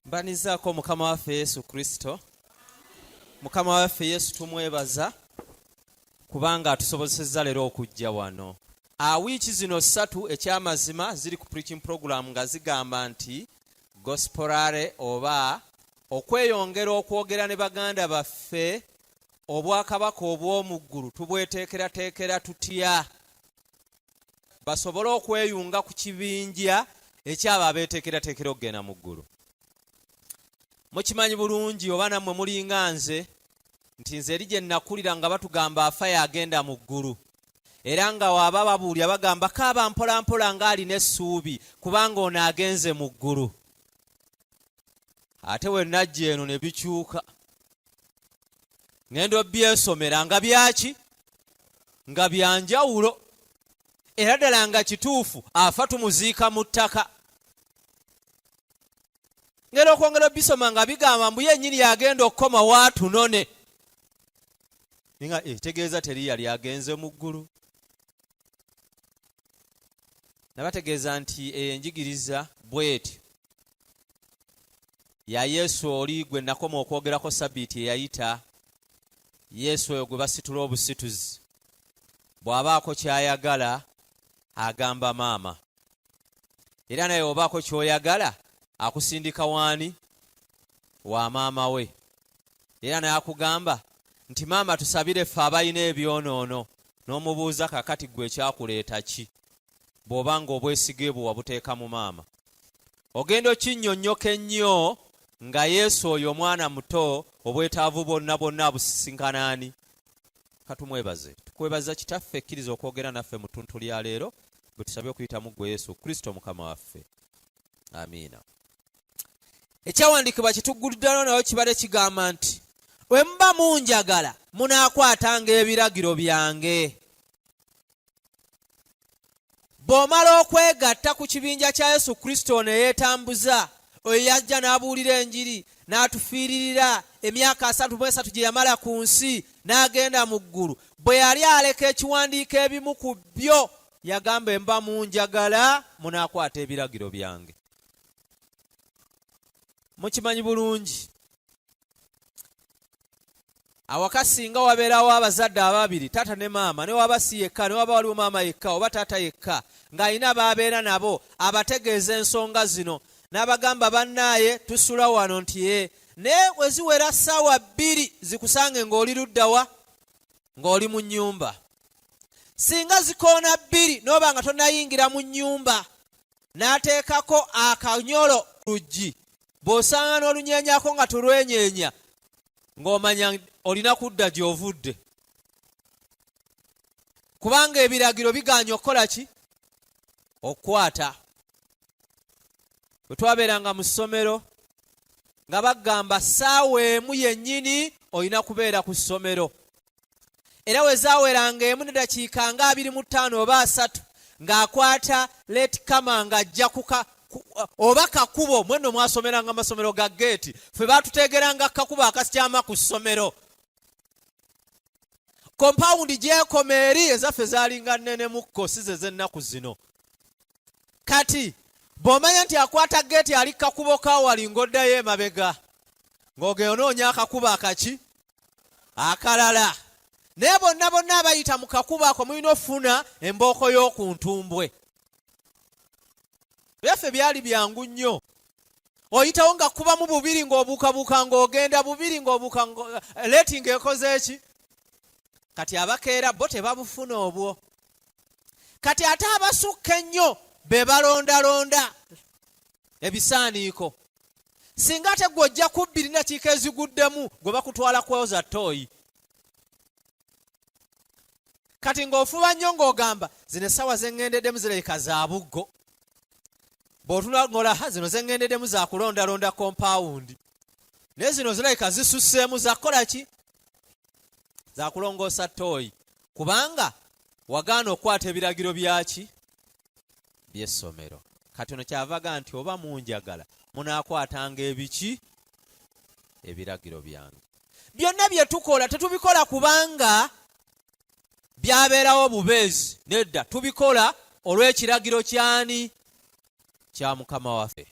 Mbanizaako Mukama waffe Yesu Kristo. Mukama waffe Yesu tumwebaza kubanga atusobozesezza leero okujja wano. Wiiki zino 3 ekyamazima ziri ku preaching program nga zigamba nti gospelare oba okweyongera okwogera ne baganda baffe obwakabaka obw'omu ggulu tubweteekerateekera tutya basobole okweyunga ku kibinja ekyabo abeeteekerateekera okugenda mu ggulu. Mukimanyi bulungi oba nammwe mulinga nze nti nze eri gye nnakulira nga batugamba afa yagenda mu ggulu, era nga waaba babuulya bagamba kaaba mpola mpola ng'alina essuubi kubanga ono agenze mu ggulu. Ate we najja eno ne bikyuka, ngendo byesomera nga byaki nga byanjawulo, era ddala nga kituufu afa tumuziika mu ttaka. Ngero okwongera bisoma nga bigamba mbu yennyini yagenda okukoma waatunone, nga tegeeza teri yali agenze mu ggulu. Nabategeeza nti enjigiriza bweti ya Yesu oli gwe nakoma okwogerako sabbiiti eyayita. Yesu oyo gwe basitula obusituzi, bw'abaako ky'ayagala agamba maama, era naye obaako ky'oyagala akusindika waani? Wa maama we. Era naye akugamba nti maama tusabire ffe abalina ebyonoono, n'omubuuza kakati gwe ekyakuleeta ki? Bw'obanga obwesige bwe wabuteeka mu maama, ogenda okinnyonnyoka ennyo nga Yesu oyo omwana muto obwetaavu bwonna bwonna abusisinkana ani? Katumwebaze. Tukwebaza kitaffe ekkiriza okwogera naffe mu ttuntu lya leero, bwe tusabye okuyita mu ggwe Yesu Kristo Mukama waffe. Amiina. Ekyawandiikibwa kitugguliddano nayo kibadde kigamba nti bwe muba munjagala munaakwatanga ebiragiro byange. Bw'omala okwegatta ku kibinja kya Yesu Kristo ne yeetambuza, oyo yajja n'abuulira enjiri n'atufiiririra emyaka 33 gye yamala ku nsi n'agenda mu ggulu. Bwe yali aleka ekiwandiiko ebimu ku byo yagamba mba munjagala munaakwata ebiragiro byange. Mukimanyi bulungi awaka singa wabeerawo abazadde ababiri, taata ne maama, ne waba si yekka, ne waba waliwo maama yekka oba taata yekka, ng'alina baabeera nabo abategeeza ensonga zino, n'abagamba bannaaye tusula wano nti naye we ziwera ssaawa 2 zikusange ng'oli luddawa? Ng'oli mu nnyumba. Singa zikoona 2 n'oba nga tonnayingira mu nnyumba, n'ateekako akanyolo ku luggi, bw'osanga n'olunyeenyako nga tulwenyeenya, ng'omanya olina kudda gy'ovudde. Kubanga ebiragiro biganya okukola ki? Okukwata. Bwe twabeeranga mu ssomero nga bagamba ssaawa emu yennyini olina kubeera ku ssomero, era we zaaweranga emu n'eddakiika nga 25 oba 3 ng'akwata leeti kama ng'ajja oba kakubo. Mwenno mwasomeranga amasomero ga geeti, ffe baatuteegeranga kakubo akasityama ku ssomero. Kompawundi gyekoma eri ezaffe zaalinga nnenemu si ze z'ennaku zino. Kati bw'omanya nti akwata geeti ali kakubo kawali ng'oddayo emabega ng'ogenda onoonya akakubo akaki akalala. Naye bonna bonna abayita mu kakubo ako mulina ofuna embooko y'oku ntumbwe. Byaffe byali byangu nnyo. Oyitawo nga kubamu 2 ng'obuukabuuka ng'ogenda 2 ng'obuuka leeti ng'ekoze eki? Kati abakeera bo tebabufuna obwo. Kati ate abasukka ennyo be balondalonda ebisaaniiko. Singa ate gwe ojja ku 2 dakiika eziguddemu gwe bakutwala kwoza ttooyi. Kati ng'ofuba nnyo ng'ogamba zino essaawa zeŋŋendeddemu zirabika za buggo. Bw'otunangola zino zeŋŋendeddemu za kulondalonda kompawundi, naye zino zirabika zisusseemu za kukola ki? Za kulongoosa ttooyi, kubanga wagaana okukwata ebiragiro byaki? By'essomero. Kati ono kyavaga nti oba munjagala munaakwatanga ebiki? Ebiragiro byange. Byonna bye tukola tetubikola kubanga byabeerawo bubeezi, nedda tubikola olw'ekiragiro kyani? Kya Mukama waffe.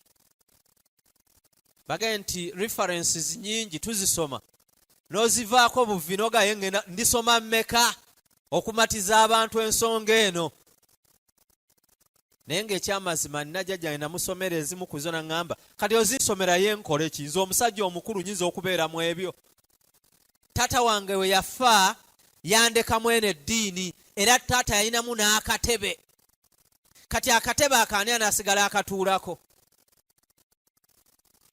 bagamba nti references nyingi tuzisoma n'ozivaako buvi nogaye ngenda ndisoma mmeka okumatiza abantu ensonga eno. Naye ng'ekyamazima nina jjajjange namusomera ezimu ku zo naŋŋamba kati ozinsomerayo enkole ki, nze omusajja omukulu nyinza okubeera mu ebyo. Taata wange we yafa yandeka mwene eddiini era taata yalinamu n'akatebe. Kati akatebe akaani anaasigala akatuulako.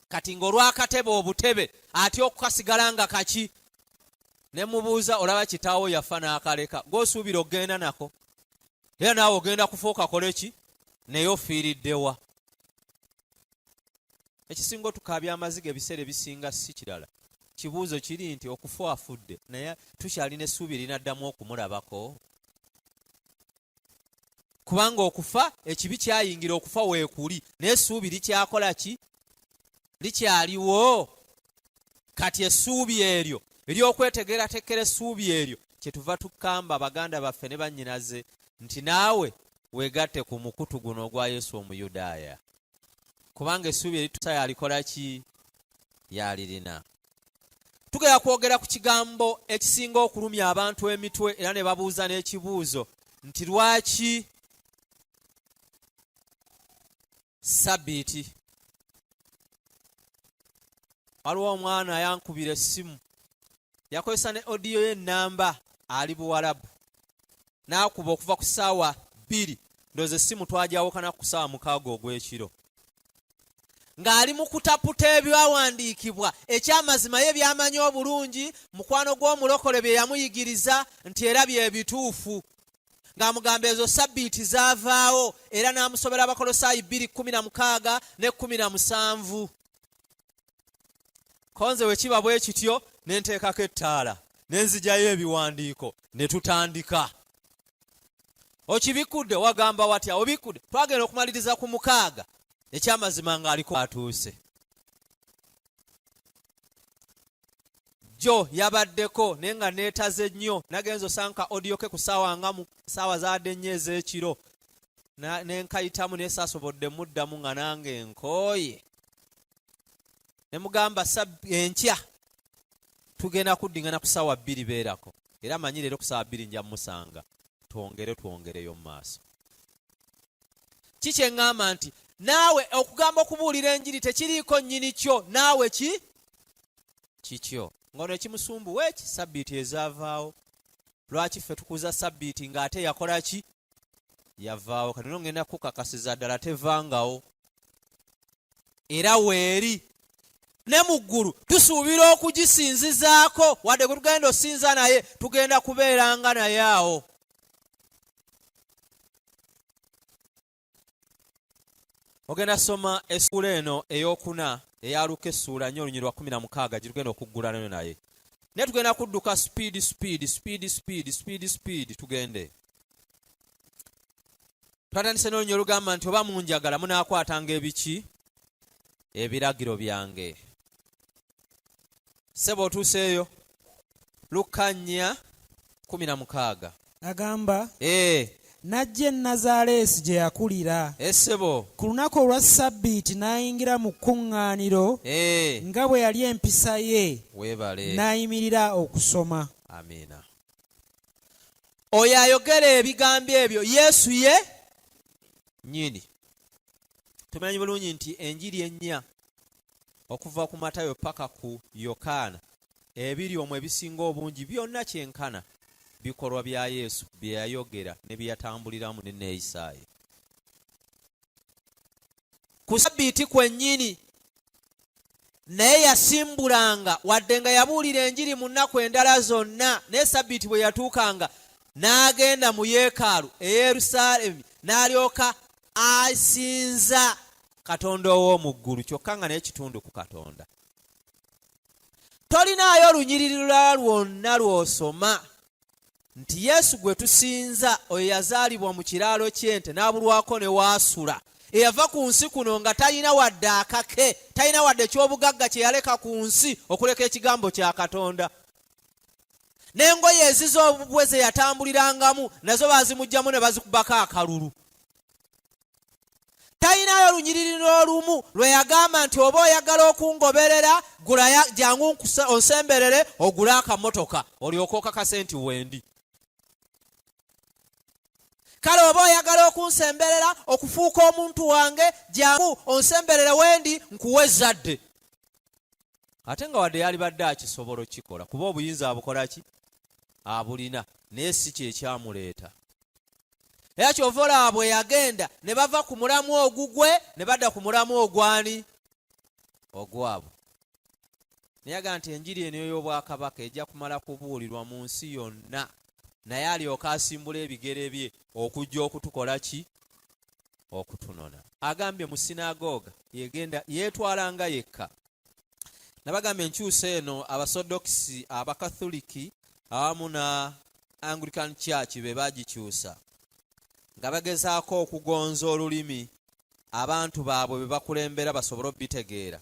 Kati ng'olwakatebe obutebe atya okukasigala nga kaki. Ne mubuuza olaba kitaawo yafa n'akaleka, gw'osuubira okgenda nako era naawe ogenda kufuuka kole ki naye ofiiriddewa. Ekisinga otukaabya amaziga ebiseera ebisinga si kirala, kibuuzo kiri nti okufa afudde naye tukyalina essuubi linaddamu okumulabako. Kubanga okufa ekibi kyayingira okufa weekuli naye essuubi likyakola ki, likyaliwo. Kati essuubi eryo ery'okwetegeerateekera essuubi eryo kyetuva tukamba baganda baffe ne bannyinaze nti naawe weegatte ku mukutu guno ogwa Yesu Omuyudaaya, kubanga essuubi eritusa yalikola ki, yalirina. Tugenda kwogera ku kigambo ekisinga okulumya abantu emitwe era ne babuuza n'ekibuuzo nti lwaki Sabbiiti. Waliwo omwana yankubira essimu, yakozesa ne odiyo y'ennamba ali Buwarabu, n'akuba okuva ku ssaawa 2 ndowooza essimu twagyawukana ku ssaawa 6 ogw'ekiro, ng'ali mu kutaputa ebyawandiikibwa. Ekyamazima ye byamanyi obulungi, mukwano gw'omulokole bye yamuyigiriza nti era bye bituufu, ng'amugamba ezo Sabbiiti zaavaawo, era n'amusobera Abakolosaayi 2:16 ne 17. Konze we kiba bwe kityo ne nteekako ettaala ne nzijayo ebiwandiiko ne tutandika. Okibikudde wagamba watya? Obikudde twagenda okumaliriza ku 6 ekyamazima ng'aliko atuuse. Jo yabaddeko naye nga neetaze nnyo, nagenza osanka odiyo ke ku ssaawa nga mu ssaawa zaadde 4 ez'ekiro, ne nkayitamu naye saasobodde muddamu nga nange nkooye. Ne mugamba enkya tugenda kuddingana ku ssaawa 2 beerako, era manyi leero ku ssaawa 2 nja musanga. Twongereyo mu maaso. Kiki eŋŋamba nti naawe okugamba okubuulira enjiri tekiriiko nnyini kyo, naawe kikyo. Ngono ekimusumbuwa eki Sabbiiti ezaavaawo. Lwaki ffe tukuza Sabbiiti ng'ate yakola ki? Yavaawo. Kati ngenda kukakasiza ddala tevangawo. Era weeri ne mu ggulu tusuubira okugisinzizaako, wadde gwe tugenda osinza naye tugenda kubeeranga naye awo. Ogenda soma essuula eno ey'okuna eya Luka essuula 4 olunyiriri lwa 16 gye tugenda okuggulanayo naye. Naye tugenda kudduka speed tugende. Twatandise n'olunyiriri olugamba nti oba munjagala munaakwatanga ebiki? Ebiragiro byange. Ssebo otuuseeyo Luka 4:16 agamba najja e Nazaaleesi gye yakulira. Ssebo ku lunaku olwa Sabbiiti n'ayingira mu kkuŋŋaaniro nga bwe yali empisa ye, weebale, n'ayimirira okusoma. Amiina. Oyo ayogera ebigambo ebyo Yesu ye nnyini. Tumanyi bulungi nti enjiri ennya okuva ku Matayo paka ku Yokaana, ebiri omwo ebisinga obungi byonna kyenkana bikolwa bya Yesu bye yayogera ne bye yatambuliramu ne neeyisaayo. Ku Sabbiiti kwennyini naye yasimbulanga, wadde nga yabuulira enjiri mu nnaku endala zonna, naye Sabbiiti bwe yatuukanga n'agenda mu yeekaalu e Yerusaalemi n'alyoka asinza Katonda ow'omu ggulu, kyokka nga naye kitundu ku Katonda. Tolinaayo lunyiriri lulala lwonna lw'osoma nti Yesu gwe tusinza oyo yazaalibwa mu kiraalo ky'ente n'abulwako ne waasula, eyava ku nsi kuno nga talina wadde akake, talina wadde eky'obugagga kye yaleka ku nsi okuleka ekigambo kya Katonda. N'engoye eziz'obubwe ze yatambulirangamu nazo baazimugyamu ne bazikubako akalulu. talinayo lunyiriri n'olumu lwe yagamba nti oba oyagala okungoberera gula jangu onsemberere ogule akamotoka olyoke okakase nti wendi. Kale oba oyagala okunsemberera okufuuka omuntu wange jangu onsemberere wendi nkuwe ezzadde. Ate nga wadde yalibadde akisobola okikola kuba obuyinza abukola ki? Abulina, naye si kye kyamuleeta. Era kyova olaba bwe yagenda ne bava ku mulamu ogugwe ne badda ku mulamu ogwani? Ogwabwe. Naye agamba nti enjiri eno y'obwakabaka ejja kumala kubuulirwa mu nsi yonna, naye alyoka asimbula ebigere bye okujja okutukola ki? Okutunona. Agambye mu sinagoga yeetwalanga yekka. Nabagambye enkyusa eno abasodokisi abakathuliki awamu na Anglican Church be bagikyusa nga bagezaako okugonza olulimi abantu baabwe be bakulembera basobole obitegeera.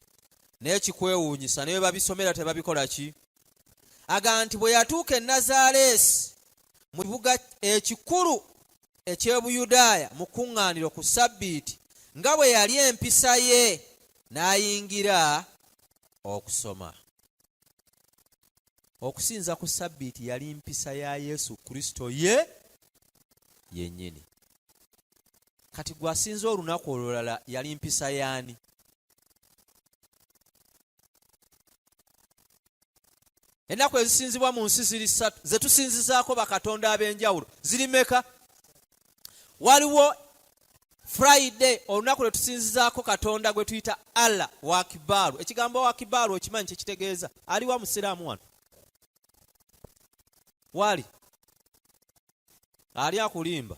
Naye kikwewuunyisa naye babisomera tebabikola ki? Agamba nti bwe yatuuka e Nazaaleesi mu kibuga ekikulu eky'Ebuyudaaya mu kuŋŋaaniro ku Ssabbiiti, nga bwe yali empisa ye n'ayingira okusoma. Okusinza ku Ssabbiiti yali mpisa ya Yesu Kristo yennyini. Kati gwasinza olunaku olulala yali mpisa yaani? Ennaku ezisinzibwa mu nsi ziri ssatu ze tusinzizaako bakatonda ab'enjawulo ziri meka? Waliwo Friday, olunaku lwe tusinzizaako katonda gwe tuyita Allah wa Kibaalu. Ekigambo wa Kibaalu okimanyi kye kitegeeza? Aliwa musiraamu wano? Wali? Ali akulimba?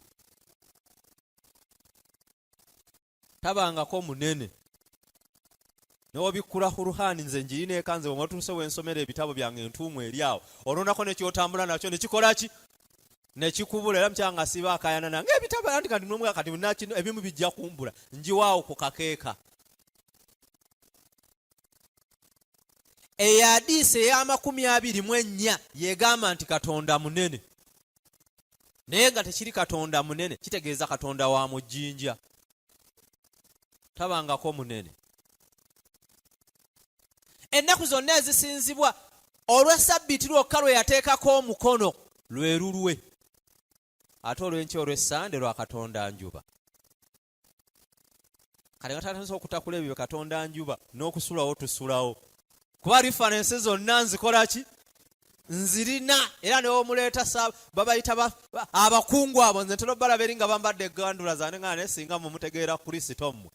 Tabangako munene. N'obikkula Quran nze njirina ekanze bwe matuuse wensomera ebitabo byange entuumu eri awo. Olonako ne kyotambula nakyo ne kikola ki? Ne kikubula era mkyanga siba akayana nange ebitabo anti kati n'omwe kati nakino ebimu bijja kumbula njiwaawo ku kakeeka. Eyadiisa eya24 yegamba nti katonda munene. Naye nga tekiri katonda munene kitegeeza katonda wa mujjinja. Tabangako munene. Ennaku zonna ezisinzibwa olw'Essabbiiti lwokka lwe yateekako omukono lwe lulwe. Ate olw'enkya olw'Essande lwa katonda njuba. Kale nga tatandise okutakula ebyo katonda njuba n'okusulawo tusulawo. Kuba referensi zonna nzikola ki? Nzirina. Era newomuleeta babayita abakungu abo nze ntera obbalaba eri nga bambadde egandula zange nga nesinga mumutegeera Kristo mmwe.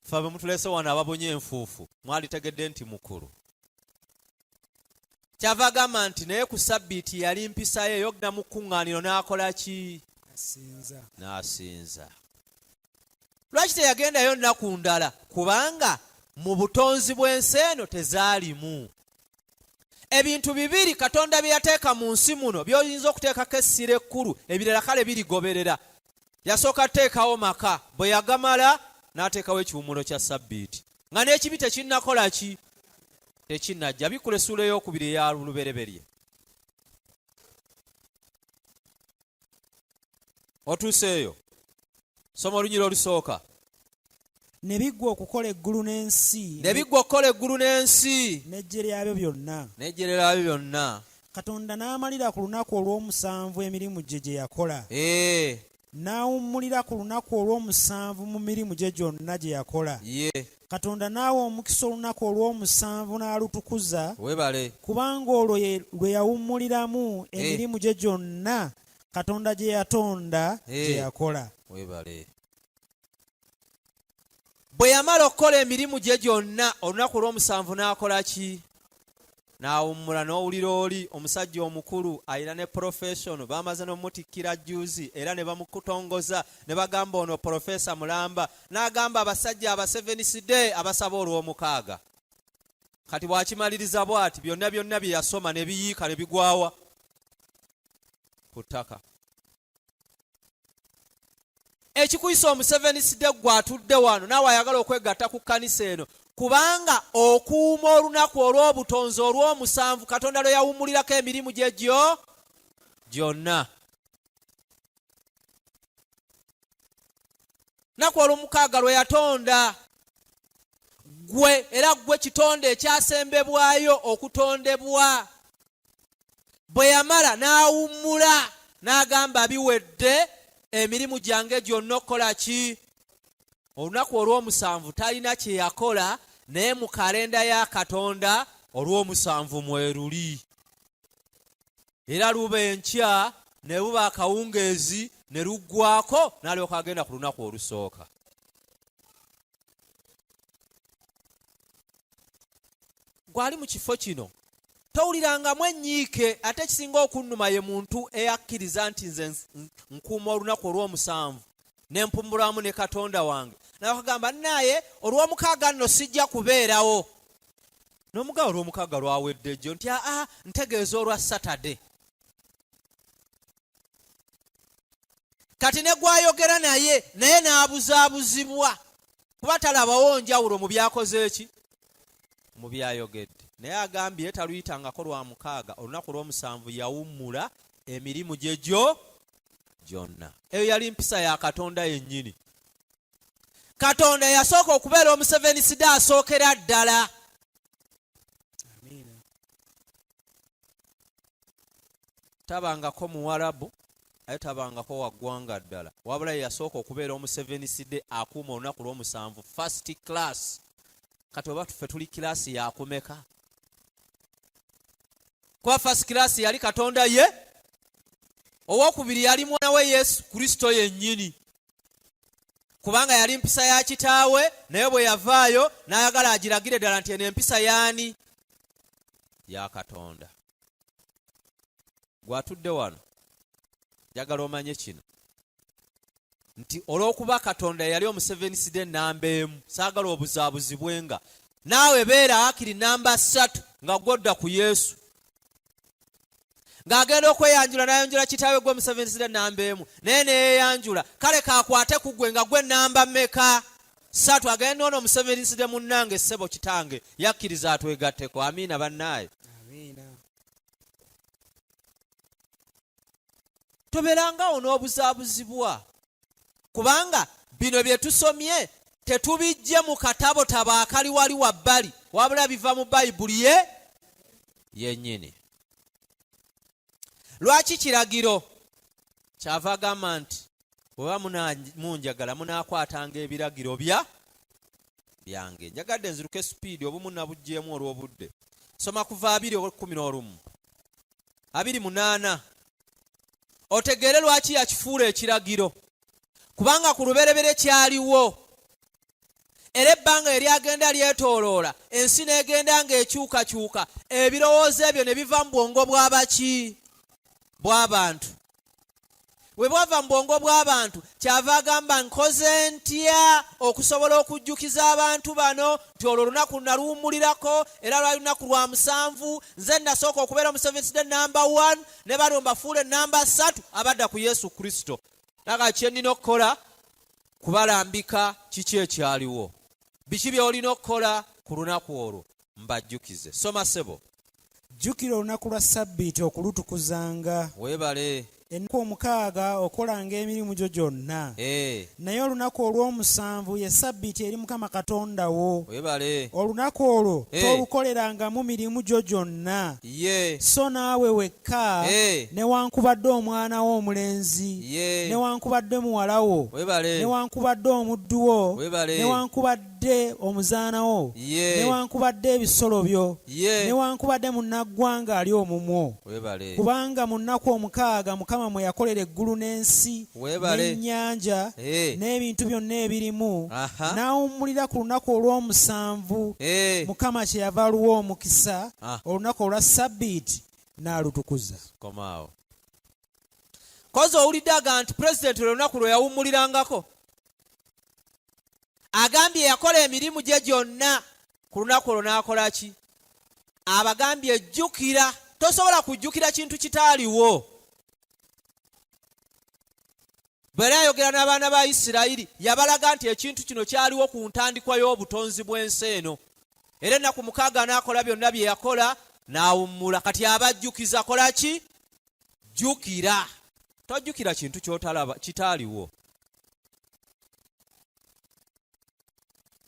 Ffe be mutulese wano ababonye enfuufu mwalitegedde nti mukulu. Kyava agamba nti naye ku Ssabbiiti yali mpisa ye yogenda mu kuŋŋaaniro n'akola ki? N'asinza. Lwaki teyagendayo nnaku ndala? Kubanga mu butonzi bw'ensi eno tezaalimu. Ebintu bibiri katonda bye yateeka mu nsi muno by'oyinza okuteekako essira ekkulu, ebirala kale birigoberera. Yasooka teekawo maka, bwe yagamala n'ateekawo ekiwummulo kya Ssabbiiti. Nga n'ekibi tekinnakola ki? Tekinnajja. Bikkula essuula ey'okubiri eya lubereberye. Otuuseeyo. Soma olunyira olusooka. Ne biggwa okukola eggulu n'ensi. Ne biggwa okukola eggulu n'ensi. N'eggye lyabyo byonna. N'eggye lyabyo byonna. Katonda n'amalira ku lunaku olw'omusanvu emirimu gye gye yakola. N'awummulira ku lunaku olw'omusanvu mu mirimu gye gyonna gye yakola. Katonda n'awa omukisa olunaku olw'omusanvu n'alutukuza. Webale. Kubanga olwo lwe yawummuliramu emirimu gye gyonna Katonda gye yatonda gye yakola. Webale. Bwe yamala okukola emirimu gye gyonna olunaku olw'omusanvu n'akola ki? N'awummula. N'owulira oli omusajja omukulu ayina ne profession bamaze n'omutikkira juzi era ne bamukutongoza ne bagamba ono profesa mulamba. N'agamba abasajja aba Seventh Day abasaba olw'omukaaga. Kati bw'akimaliriza bw'ati byonna bye yasoma ne biyiika ne bigwawa ku ttaka. Ekikuyisa omu Seventh Day gw'atudde wano naawe ayagala okwegatta ku kkanisa eno kubanga okuuma olunaku olw'obutonzi olw'omusanvu Katonda lwe yawummulirako emirimu gye gyonna. Naku olw'omukaaga lwe yatonda gwe, era gwe kitonde ekyasembebwayo okutondebwa. Bwe yamala n'awummula n'agamba biwedde, emirimu gyange gyonna okukola ki? Olunaku olw'omusanvu talina kye yakola, naye mu kalenda ya Katonda olw'omusanvu mweruli. Era luba enkya ne buba akawungeezi ne luggwako, n'alyoka agenda ku lunaku olusooka. Gwali mu kifo kino towulirangamu ennyiike, ate ekisinga okunnuma ye muntu eyakkiriza nti nze nkuuma olunaku olw'omusanvu ne mpumbulamu ne Katonda wange. N'akagamba naye olw'omukaaga nno sijja kubeerawo. N'omugabo olw'omukaaga lwawedde jjo nti ntegeeza olwa Saturday. Kati ne gwayogera naye n'abuzaabuzibwa kuba talabawo njawulo mu byakoze eki? Mu byayogedde. Naye agambye taluyitangako lwa mukaaga, olunaku lw'omusanvu yawummula emirimu gye gyonna. Eyo yali mpisa ya Katonda yennyini. Katonda yasooka okubeera omusevenisi asookera ddala. Tabangako Muwarabu, aye tabangako wa ggwanga ddala. Wabula yasooka okubeera omuseveniside akuuma olunaku lw'omusanvu, first class. Kati oba tuffe tuli kiraasi yakumeka? Kuba first class yali Katonda ye, owokubiri yali mwana we Yesu Kristo yennyini. Kubanga yali mpisa ya kitaawe, naye bwe yavaayo n'ayagala agiragire ddala nti eno empisa yaani? Ya Katonda. Gwatudde wano njagala omanye kino nti olw'okuba Katonda yali omuseveniside namba emu, saagala obuzaabuzibwenga. Naawe beera akiri namba 3 nga gwodda ku Yesu, ng'agenda okweyanjula n'ayonjula kitaawe gwe omuseveniside namba emu, naye neyeyanjula. Kale kaakwate ku gwe nga gwe namba mmeka? 3. Agenda ono omuseveniside munnange ssebo kitange yakkiriza atwegatteko. Amiina bannaaye. Tobeerangawo n'obuzaabuzibwa, kubanga bino bye tusomye tetubijje mu katabo taba akali wali wabbali, wabula biva mu Bayibuli yennyini. Lwaki kiragiro? Kyava agamba nti bweba munjagala munaakwatanga ebiragiro byange. Njagadde nziruke sipiidi obumu nabuggyemu olw'obudde. Soma kuva 2:11 28. Otegeere lwaki yakifuula ekiragiro. Kubanga ku luberebere kyaliwo, era ebbanga eryagenda lyetooloola, ensi n'egenda ng'ekyukakyuka, ebirowoozo ebyo ne biva mu bwongo bw'abaki? Bw'abantu. Bwe bwava mu bwongo bw'abantu, kyava agamba nkoze ntya okusobola okujjukiza abantu bano nti olwo olunaku naluwummulirako, era lwali lunaku lwa musanvu, nze nasooka okubeera omuseveniside namba 1 ne bano mbafuule namba 3 abadda ku Yesu Kristo. Naga kye nnina okukola kubalambika kiki ekyaliwo. Biki by'olina okukola ku lunaku olwo? Mbajjukize. Soma ssebo. Jjukira olunaku lwa Ssabbiiti okulutukuzanga. Weebale. Ennaku omukaaga okolanga emirimu gyo gyonna. Naye olunaku olw'omusanvu ye Ssabbiiti eri Mukama Katonda wo. Weebale. Olunaku olwo tolukolerangamu mirimu gyo gyonna. So naawe wekka, newankubadde omwana wo omulenzi, newankubadde muwala wo, newankubadde omuddu wo, newankubadde omuzaana wo, newankubadde ebisolo byo, newankubadde munnaggwanga ali omumwo. Kubanga mu nnaku omukaaga Mukama mwe yakolera eggulu n'ensi n'ennyanja n'ebintu byonna ebirimu, n'awummulira ku lunaku olw'omusanvu. Mukama kyeyava aluwa omukisa, olunaku olwa Ssabbiiti n'alutukuza. Komaawo. Kozi owulidde aga nti pulezidenti lwe lunaku lwe yawummulirangako agambye yakola emirimu gye gyonna, ku lunaku olwo n'akola ki? Abagambye jjukira. Tosobola kujjukira kintu kitaaliwo. Bwe yayogera n'abaana ba Isirayiri yabalaga nti ekintu kino kyaliwo ku ntandikwa y'obutonzi bw'ensi eno, era ennaku mukaaga n'akola byonna bye yakola n'awummula. Kati abajjukiza kola ki? Jjukira. Tojjukira kintu ky'otalaba kitaaliwo.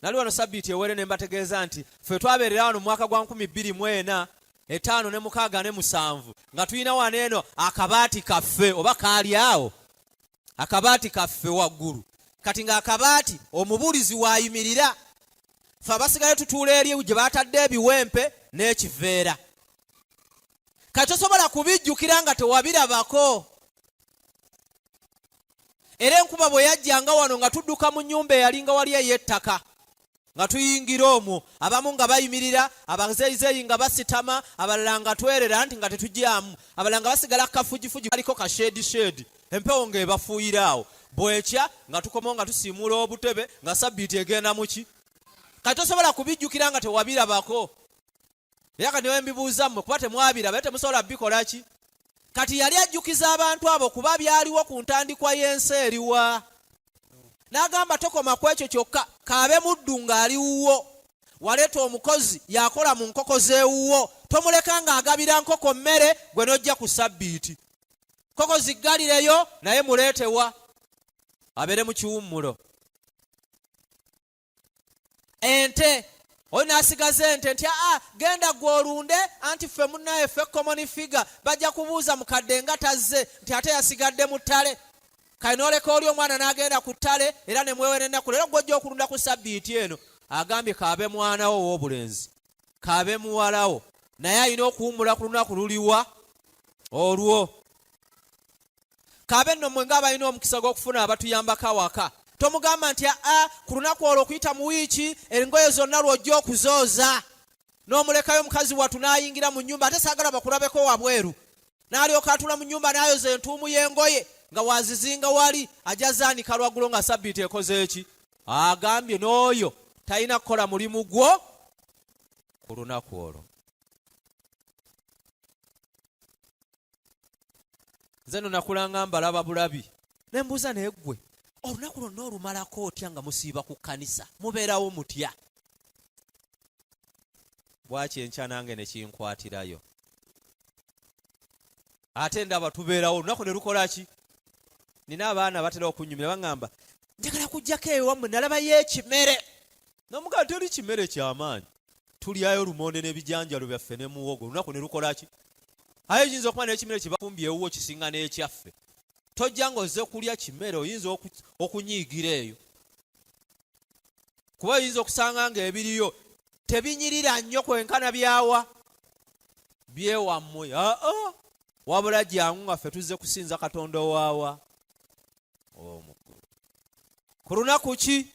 nali wano sabbiiti ewere ne mbategeeza nti ffe twabeerera wano mu mwaka gwa 2004 5 ne 6 ne 7 nga tulina wano eno akabaati kaffe oba kaali awo akabaati kaffe waggulu kati nga akabaati omubulizi waayimirira ffe abasigaye tutuula eri gye baatadde ebiwempe n'ekiveera kati tosobola kubijjukira nga tewabirabako era enkuba bwe yajjanga wano nga tudduka mu nnyumba eyalinga wali ey'ettaka nga tuyingira omwo abamu nga bayimirira abazeeyizeeyi nga basitama abalala nga twerera nti nga tetujyamu abalala nga basigala kafujifuji kaliko kashedi empewo ng'ebafuuyiraawo bwekya nga tukomawo nga tusiimuula obutebe nga sabbiiti egenda muki kati tosobola kubijjukira nga tewabirabako era kati newe mbibuuza mmwe kuba temwabiraba era temusobola bikola ki kati yali ajjukiza abantu abo kuba byaliwo ku ntandikwa y'ensi eriwa n'agamba tokoma ku ekyo kyokka kaabe muddu ng'ali wuwo waleeta omukozi yakola mu nkoko z'ewuwo tomuleka ng'agabira nkoko mmere gwe n'ojja ku sabbiiti nkoko ziggalireyo naye muleetewa abeere mu kiwummulo ente oyo n'asigaza ente nti genda gwe olunde anti ffe munnaye ffe common figure bajja kubuuza mukadde nga tazze nti ate yasigadde mu ttale kale n'oleka oli omwana n'agenda ku ttale era ne mwewera ennaku leero gw'ojja okulunda ku sabbiiti eno agambye kaabe mwanawo ow'obulenzi kaabe muwalawo naye alina okuwummula ku lunaku luliwa olwo kaabe nno mmwe ng'abalina omukisa gw'okufuna abatuyambako awaka tomugamba nti ku lunaku olwo okuyita mu wiiki engoye zonna lw'ojja okuzooza n'omulekayo omukazi wattu n'ayingira mu nnyumba ate saagala bakulabeko wabweru n'alyoka atula mu nnyumba n'ayoza entuumu y'engoye nga wazizinga wali ajja zaanika lwaggulo nga sabbiiti ekoze eki agambye n'oyo talina kukola mulimu gwo ku lunaku olwo nze no nakulanga mbalaba bulabi ne mbuuza naye ggwe olunaku lwonna olumalako otya nga musiiba ku kkanisa mubeerawo mutya bwaki enkya nange ne kinkwatirayo ate ndaba tubeerawo olunaku ne lukola ki nina abaana batera okunyumira baŋŋamba njagala kujjako ewammwe nalabayo ekimere nomugala teri kimere kyamaanyi tulyayo lumonde n'ebijanjalo byaffe ne muwogo olunaku ne lukola ki aye oyinza okuba n'ekimere kyebafumbye ewuwo kisinga n'ekyaffe tojja ng'ozze kulya kimere oyinza okunyiigira eyo kuba oyinza okusanga ng'ebiriyo tebinyirira nnyo kwenkana byawa byewammwe wabula jangu nga ffe tuzze kusinza katonda owaawa omukulu ku lunaku ki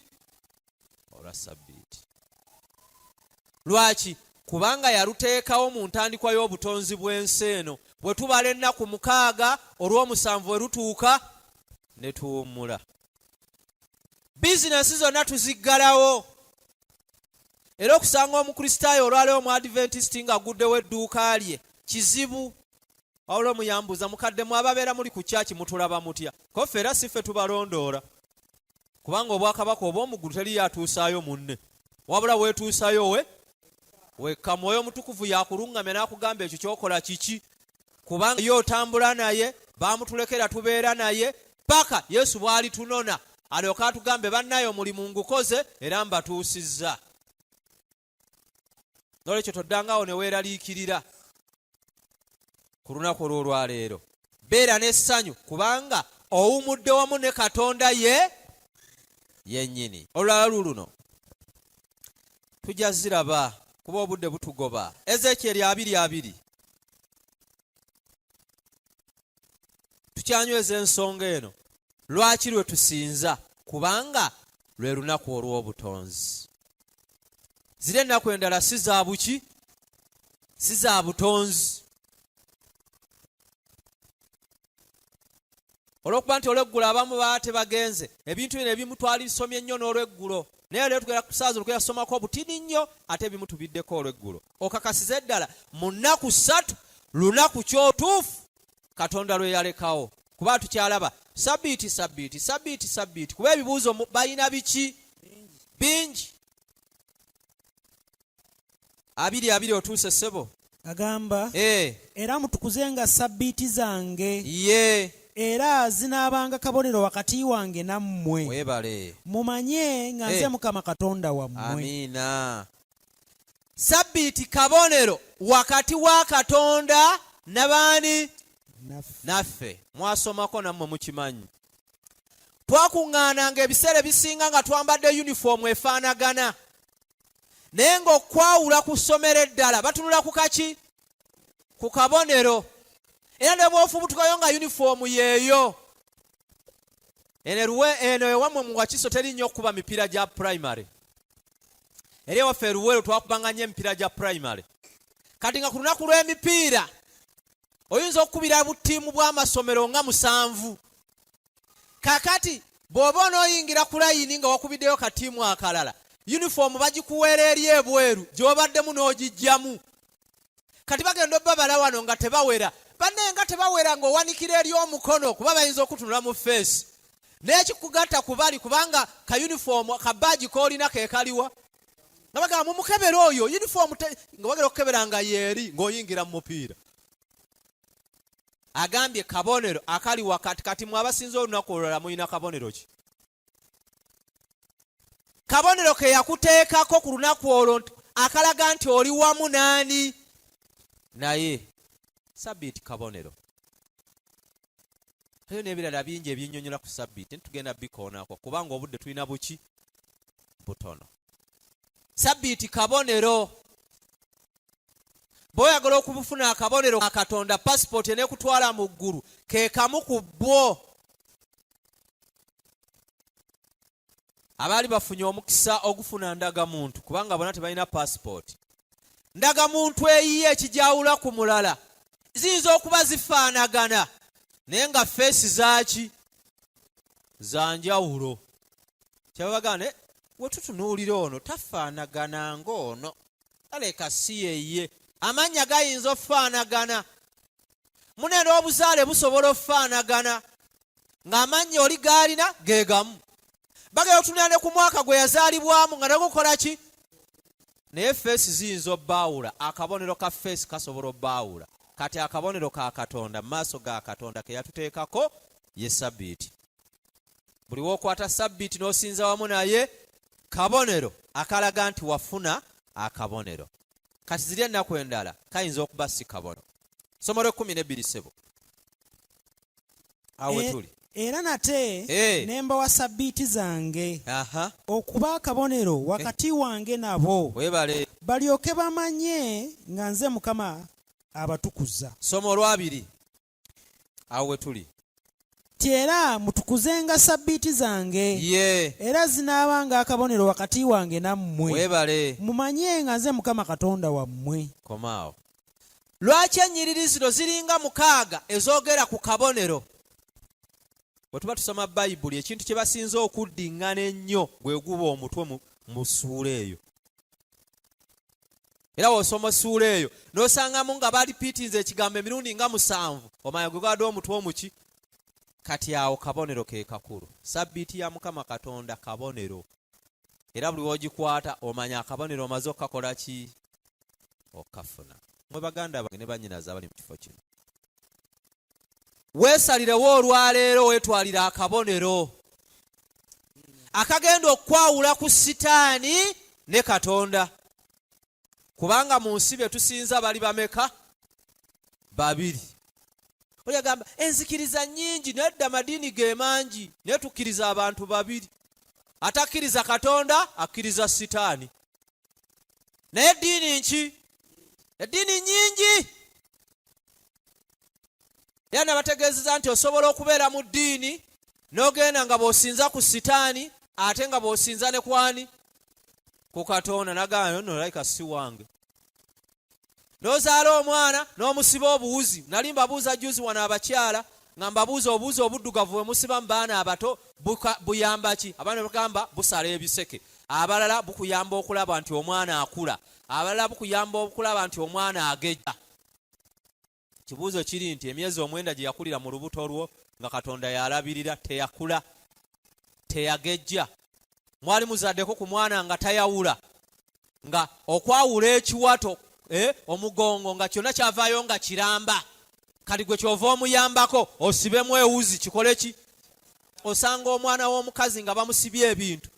olwa sabbiiti lwaki kubanga yaluteekawo mu ntandikwa y'obutonzi bw'ensi eno bwe tubala ennaku 6 olw'omusanvu we lutuuka ne tuwummula bizinensi zonna tuziggalawo era okusanga omukristaayo olwaleero omuadventisiti ng'aguddewo edduuka lye kizibu wabula omuyambuza mukaddemu ababeera muli ku kyaki mutulaba mutya ko ffe era si ffe tubalondoola kubanga obwakabaka obw'omuggulu teri yatuusaayo munne wabula weetuusaayo wekka mwoyo omutukuvu yakuluŋŋamya n'akugamba ekyo kyokola kiki kubanga ye otambula naye baamutulekera tubeera naye paka yesu bw'ali tunona alyoka atugambe bannaye omulimu ngukoze era mbatuusizza nolwekyo toddangawo ne weeraliikirira ku lunaku olw'olwaleero beera n'essanyu kubanga owummudde wamu ne katonda yennyini olulala luno tujja ziraba kuba obudde butugoba Ezekyeri 2:2 tukyanyweza ensonga eno lwaki lwe tusinza kubanga lwe lunaku olw'obutonzi ziri ennaku endala si za buki si za butonzi olw'okuba nti olw'eggulo abamu baba tebagenze ebintu bino ebimu twalisomye nnyo n'olw'eggulo naye leero tugera ku ssaazi olukuyasomako obutini nnyo ate ebimu tubiddeko olw'eggulo okakasiza eddala mu nnaku 3 lunaku kyotuufu katonda lwe yalekawo kuba tukyalaba sabbiiti kuba ebibuuzo balina biki bingi 2:2 otuuse ssebo agamba era mutukuzenga sabbiiti zange era zinaabanga kabonero wakati wange nammwe. Webale. Mumanye nga nze Mukama Katonda wammwe. Amiina. Sabbiiti kabonero wakati wa Katonda n'abaani? Naffe. Mwasomako nammwe mukimanyi. Twakuŋŋaananga ebiseera ebisinga nga twambadde yunifoomu efaanagana. Naye ng'okwawula ku ssomero eddala batunula ku kaki? Ku kabonero. Era ne bw'ofubutukayo nga yunifoomu yeeyo. Eno ewammwe mu Wakiso teri nnyo okuba mipiira gya primary. Eri ewaffe Luweero twakubanga nnyo emipiira gya primary. Kati nga ku lunaku lw'emipiira oyinza okukubira buttiimu bw'amasomero nga 7. Kakati bw'oba onooyingira ku layini nga wakubiddeyo katiimu akalala, yunifoomu bagikuweera eri ebweru gy'obaddemu n'ogijjamu. Kati bagenda obbabala wano nga tebawera. Banne nga tebawera ng'owanikira eri omukono kuba bayinza okutunula mu feesi. N'ekikugatta ku bali kubanga ka yunifoomu kabaaji k'olina ke kaliwa. Nga bagamba mumukebera oyo yunifoomu nga bagenda okukebera nga yeeri ng'oyingira mu mupiira. Agambye kabonero akali wakati kati mwe abasinza olunaku olulala muyina kabonero ki? Kabonero ke yakuteekako ku lunaku olwo akalaga nti oli wamu naani? Naye sabbiiti kabonero. Eyo n'ebirala bingi ebinnyonnyola ku sabbiiti tugenda bikoonako kubanga obudde tulina buki? Butono. Sabbiiti kabonero. Bw'oyagala okubufuna akabonero ka Katonda passport enekutwala mu ggulu ke kamu ku bwo. Abaali bafunye omukisa ogufuna ndagamuntu kubanga bonna tebalina passport. Ndagamuntu eyiye ekijawula ku mulala ziyinza okuba zifaanagana naye nga feesi zaaki? Za njawulo. Kyabagane wetutunuulira ono tafaanagana ng'ono aleka si yeeye. Amannya gayinza okufaanagana. Munene obuzaale busobola okufaanagana ng'amannya oli gaalina ge gamu. Bagenda otunula ne ku mwaka gwe yazaalibwamu nga nagukola ki? Naye feesi ziyinza obbaawula. Akabonero ka feesi kasobola obbaawula. Kati akabonero ka Katonda mu maaso ga Katonda ke yatuteekako ye sabbiiti. Buli w'okwata sabbiiti n'osinza wamu naye kabonero akalaga nti wafuna akabonero. Kati ziri ennaku endala kayinza okuba si kabonero. Somo lwe 12 ssebo. Awe tuli. Era nate ne mbawa sabbiiti zange okuba akabonero wakati wange nabo. Webale. Balyoke bamanye nga nze Mukama abatukuza. Somo lwa 2. Awe tuli. Era mutukuzenga sabbiiti zange. Era zinaabanga akabonero wakati wange nammwe. Webale. Mumanye nga nze Mukama Katonda wammwe. Komaawo. Lwaki ennyiriri zino ziringa 6 ezoogera ku kabonero? Bwe tuba tusoma Bayibuli ekintu kye basinza okuddiŋŋana ennyo gwe guba omutwe mu ssuula eyo. Era w'osoma ssuula eyo n'osangamu nga balipiitinze ekigambo emirundi nga 7 omanya gwe gwadde omutwe omuki? Kati awo kabonero ke kakulu. Sabbiiti ya Mukama Katonda kabonero. Era buli w'ogikwata omanya akabonero omaze okukakola ki? Okafuna. Mwe baganda bange ne bannyinaze abali mu kifo kino. Weesalirewo olwaleero weetwalira akabonero akagenda okwawula ku Sitaani ne Katonda. Kubanga mu nsi bye tusinza bali bameka? 2. Oyagamba enzikiriza nnyingi nedda madiini ge mangi naye tukkiriza abantu 2. Atakkiriza Katonda akkiriza Sitaani. Naye eddiini nki? Eddiini nnyingi. Era nabategeezeza nti osobola okubeera mu ddiini n'ogenda nga bw'osinza ku Sitaani ate nga bw'osinza ne kwani? Ku Katonda. Nagamba nno like si wange. N'ozaala omwana n'omusiba obuwuzi. Nali mbabuuza juzi wano abakyala nga mbabuuza obuwuzi obuddugavu bwe musiba mu baana abato buyamba ki? Abaana bagamba busala ebiseke. Abalala bukuyamba okulaba nti omwana akula. Abalala bukuyamba okulaba nti omwana agejja. Kibuuzo kiri nti emyezi 9 gye yakulira mu lubuto lwo nga Katonda yalabirira teyakula, teyagejja. Mwali muzaddeko ku mwana nga tayawula, nga okwawula ekiwato omugongo nga kyonna kyavaayo nga kiramba. kati gwe kyova omuyambako osibemu ewuzi kikole ki. Osanga omwana w'omukazi nga bamusibye ebintu,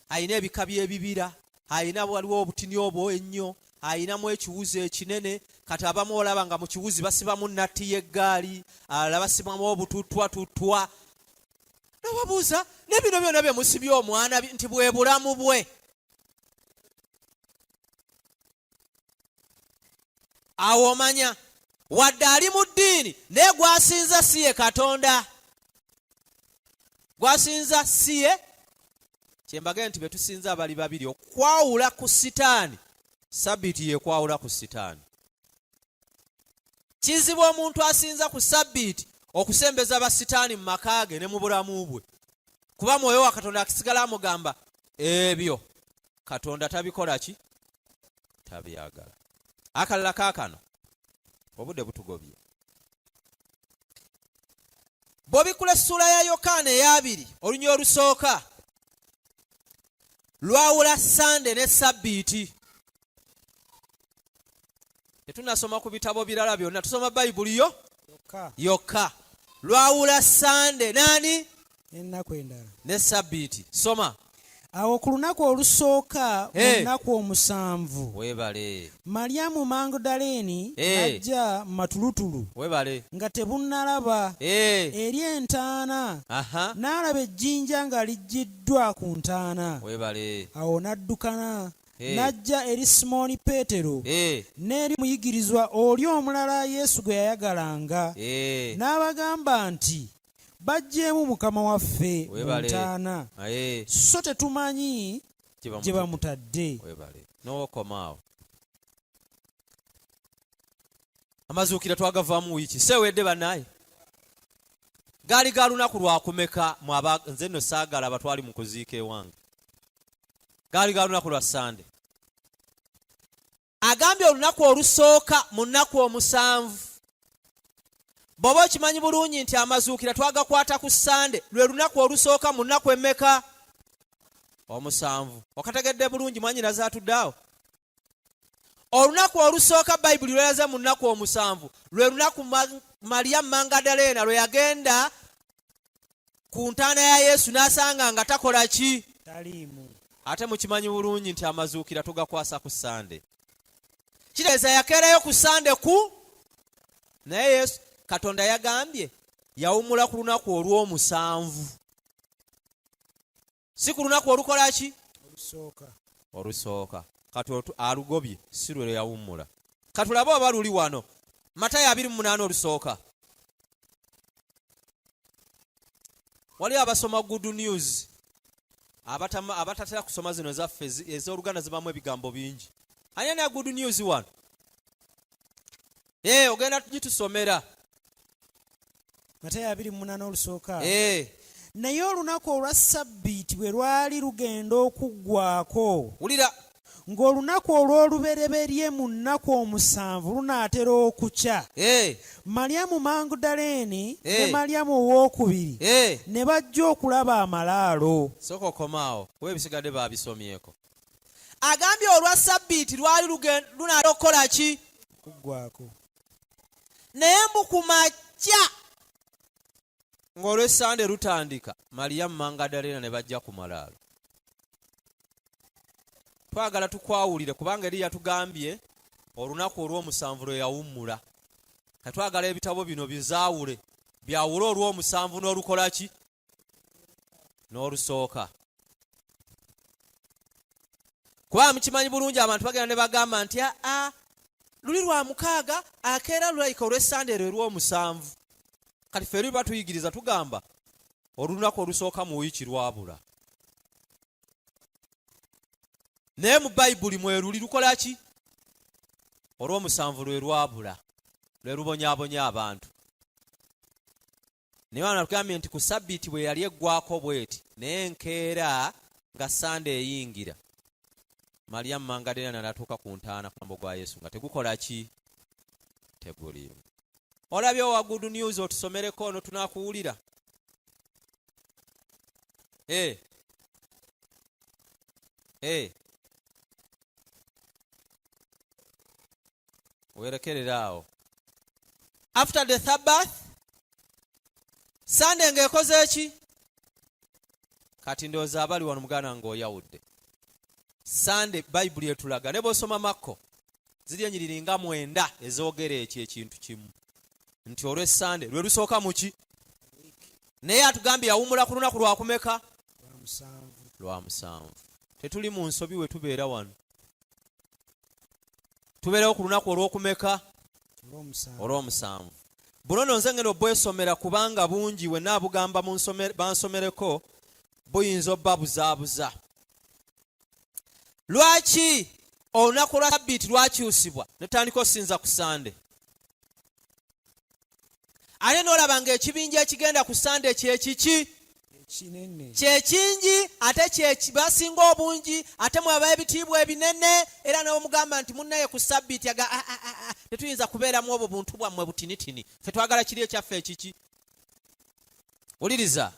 ayina ebikabi ebibira, ayina waliwo obutini obwo ennyo, ayinamu ekiwuzi ekinene, kati abamu olaba nga mu kiwuzi basibamu natti y'eggaali, alala basibamu obututwatutwa. Nobabuuza ne bino byonna bye musibye omwana nti bwe bulamu bwe. Awo omanya wadde ali mu ddiini naye gwasinza si ye Katonda, gwasinza si ye. Kyembagee nti betusinza abali babiri okwawula ku sitaani, Sabbiiti yekwawula ku sitaani. Kizibu omuntu asinza ku Sabbiiti okusembeza basitaani mu maka ge ne mu bulamu bwe, kuba mwoyo wa Katonda akisigala amugamba ebyo Katonda tabikola ki, tabyagala. Akalala kaakano obudde butugobye. Bw'obikula essula ya Yokaana ey'abiri olunya olusooka lwawula Sande ne Sabbiiti. Tetunasoma ku bitabo birala byonna, tusoma Bayibuli yo yokka. Lwawula Sande nani? Ennaku endala ne Sabbiiti. Soma. Awo ku lunaku olusooka mu nnaku omusanvu, weebale, Maliyamu Magudaleeni n'ajja mu matulutulu, weebale, nga tebunnalaba, eri entaana, n'alaba ejjinja nga liggiddwa ku ntaana. weebale. Awo n'addukana n'ajja eri Simooni Peetero n'eri muyigirizwa oli omulala Yesu gwe yayagalanga, n'abagamba nti, bajjeemu Mukama waffe mu ntaana, so tetumanyi gye bamutadde. N'okomaawo amazuukira twagavaamu wiiki seewedde bannaaye, gaali ga lunaku lwakumeka nze nno saagala abatwali mu kuziika ewange, gaali ga lunaku lwa Sande. Agambye olunaku olusooka mu nnaku omusanvu. Bw'oba okimanyi bulungi nti amazuukira twagakwata ku Sande, lwe lunaku olusooka mu nnaku emmeka? Omusanvu. Okategedde bulungi mwanyinaze atudde awo? Olunaku olusooka Bayibuli lweraze mu nnaku omusanvu, lwe lunaku Maliyamu Magudaleena lwe yagenda ku ntaana ya Yesu n'asanga nga takola ki? Taliimu. Ate mukimanyi bulungi nti amazuukira tugakwasa ku Sande. Kitegeeza yakeerayo ku Sande naye Yesu Katonda yagambye yawummula ku lunaku olw'omusanvu, si ku lunaku olukola ki? Olusooka. Kati alugobye si lwe yawummula. Katulabe oba luli wano. Matayo 28 olusooka. Wali abasoma good news abatatera kusoma zino zaffe ez'Oluganda zibamu ebigambo bingi. Ani na good news wano? Ogenda tugitusomera. Matayo 28 olusooka. Naye olunaku olwa Sabbiiti bwe lwali lugenda okuggwaako, wulira, ng'olunaku olw'olubereberye mu nnaku omusanvu lunaatera okukya, Maliyamu Magudaleeni ne Maliyamu owookubiri ne bajja okulaba amalaalo. Sooka okomaawo, webisigadde baabisomyeko. Agambye olwa Sabbiiti lwali lunaatera okukola ki? Okuggwaako. Naye mbu ku makya ng'olw'Essande lutandika, Maliyamu Magudaleena ne bajja ku malaalo. Twagala tukwawulire kubanga eri yatugambye olunaku olw'omusanvu lwe yawummula. Katwagala ebitabo bino bizaawule, byawule olw'omusanvu n'olukola ki? N'olusooka. Kuba mukimanyi bulungi abantu bagenda ne bagamba nti luli lwa mukaaga akeera lulayika olw'Essande lwe lw'omusanvu. Kati ffe eri batuyigiriza tugamba olunaku olusooka mu wiiki lwabula. Naye mu Bayibuli mwe luli lukola ki? Olw'omusanvu lwe lwabula, lwe lubonyaabonya abantu. Naye wano tugambye nti ku Sabbiiti bwe yali eggwako bweti, naye enkeera nga Sande eyingira, Maliyamu Magudaleena n'atuuka ku ntaana ku mulambo gwa Yesu nga tegukola ki? Teguliimu. Olabye owa good news otusomereko ono tunaakuwulira. Werekerera awo. after the Sabbath Sunday ng'ekoze eki kati ndowooza abali wano muganda ng'oyawudde Sunday Bible etulaga ne bw'osoma Makko ziri ennyiriri nga 9 ezoogera ekyo ekintu kimu nti olw'Essande lwe lusooka muki naye atugambye yawummula ku lunaku lwakumeka lwa 7 tetuli mu nsobi we tubeera wano tubeerawo ku lunaku olw'okumeka olw'omusanvu buno nze ngeno bwesomera kubanga bungi we naabugamba bansomereko buyinza obbabuzaabuza lwaki olunaku lwa Sabbiiti lwakyusibwa netandika osinza ku Sande ate n'olaba ng'ekibinja ekigenda ku Sande kyekiki kyekingi ate kyekibasinga obungi ate mwaba ebitiibwa ebinene era n'omugamba nti munnaye ku Sabbiiti tetuyinza kubeeramu obwo buntu bwammwe butinitini ffe twagala kiri ekyaffe ekiki wuliriza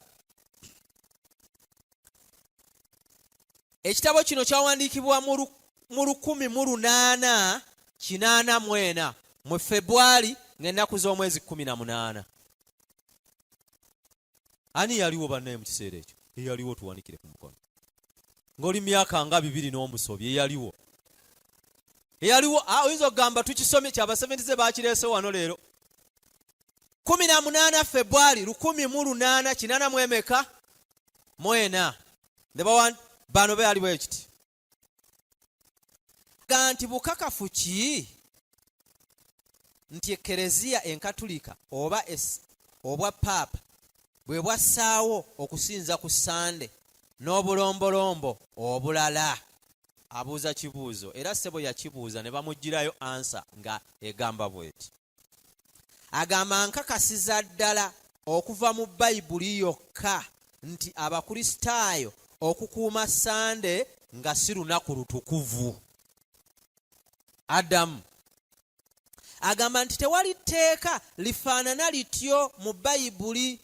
ekitabo kino kyawandiikibwa mu 1884 mu February ng'ennaku z'omwezi 18 ani yaliwo bannaye mu kiseera ekyo eyaliwo tuwanikire ku mukono ng'oli myaka nga 2 n'omusobye eyaliwo oyinza okugamba tukisomye kyabaseventize bakireese wano leero 18 February 1884 mwemeka mwena ndebawan bano beali bwekiti ganti bukakafu ki nti ekereziya enkatulika obwa paapa bwe bwassaawo okusinza ku Sande n'obulombolombo obulala abuuza kibuuzo era ssebo yakibuuza ne bamugirayo ansa nga egamba bweti agamba nkakasiza ddala okuva mu Bayibuli yokka nti abakristaayo okukuuma Sande nga si lunaku lutukuvu Adamu agamba nti tewali tteeka lifaanana lityo mu Bayibuli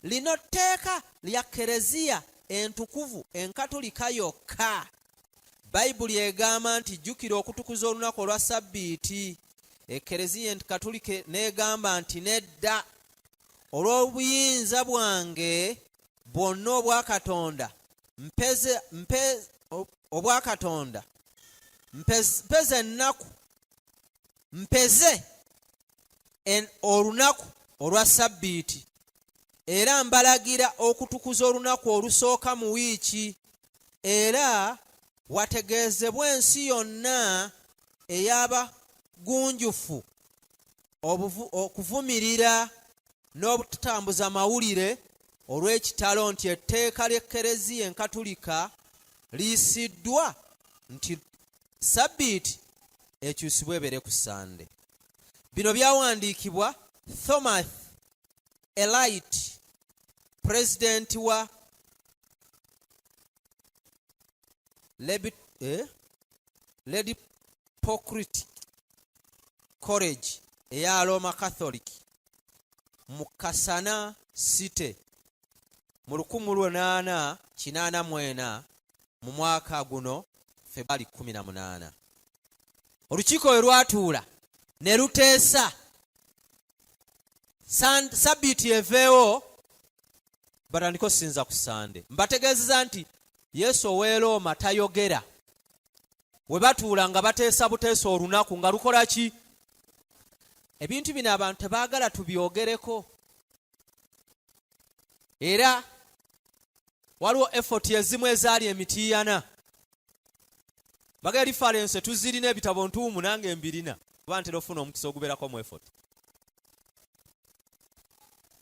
lino tteeka lya kereziya entukuvu enkatolika yokka Bayibuli egamba nti jjukira okutukuza olunaku olwa Sabbiiti ekereziya enkatolika n'egamba nti nedda olw'obuyinza bwange bwonna obwakatonda obwakatonda mpeze ennaku mpeze olunaku olwa Sabbiiti era mbalagira okutukuza olunaku olusooka mu wiiki era wategeezebwa ensi yonna ey'abagunjufu okuvumirira n'obutambuza mawulire olw'ekitalo nti etteeka ly'ekkereziya enkatulika liyisiddwa nti Sabbiiti ekyusibwe ebeere ku Sande. Bino byawandiikibwa Thomas Elite, pulezidenti wa Lady Pocrit College eya Roma Catholic mu Kasana City mu 1884 mu mwaka guno February 18. Olukiiko lwe lwatuula ne luteesa Sabbiiti eveewo batandika okusinza ku Sande. Mbategeezeza nti Yesu ow'e Roma tayogera we batuula nga bateesa buteesa olunaku nga lukola ki? Ebintu bino abantu tebaagala tubyogereko era waliwo effort ezimu ezaali emitiiyana baga reference tuzirina ebitabo ntuumu nange mbirina kuba ntera ofuna omukisa ogubeerako mu effort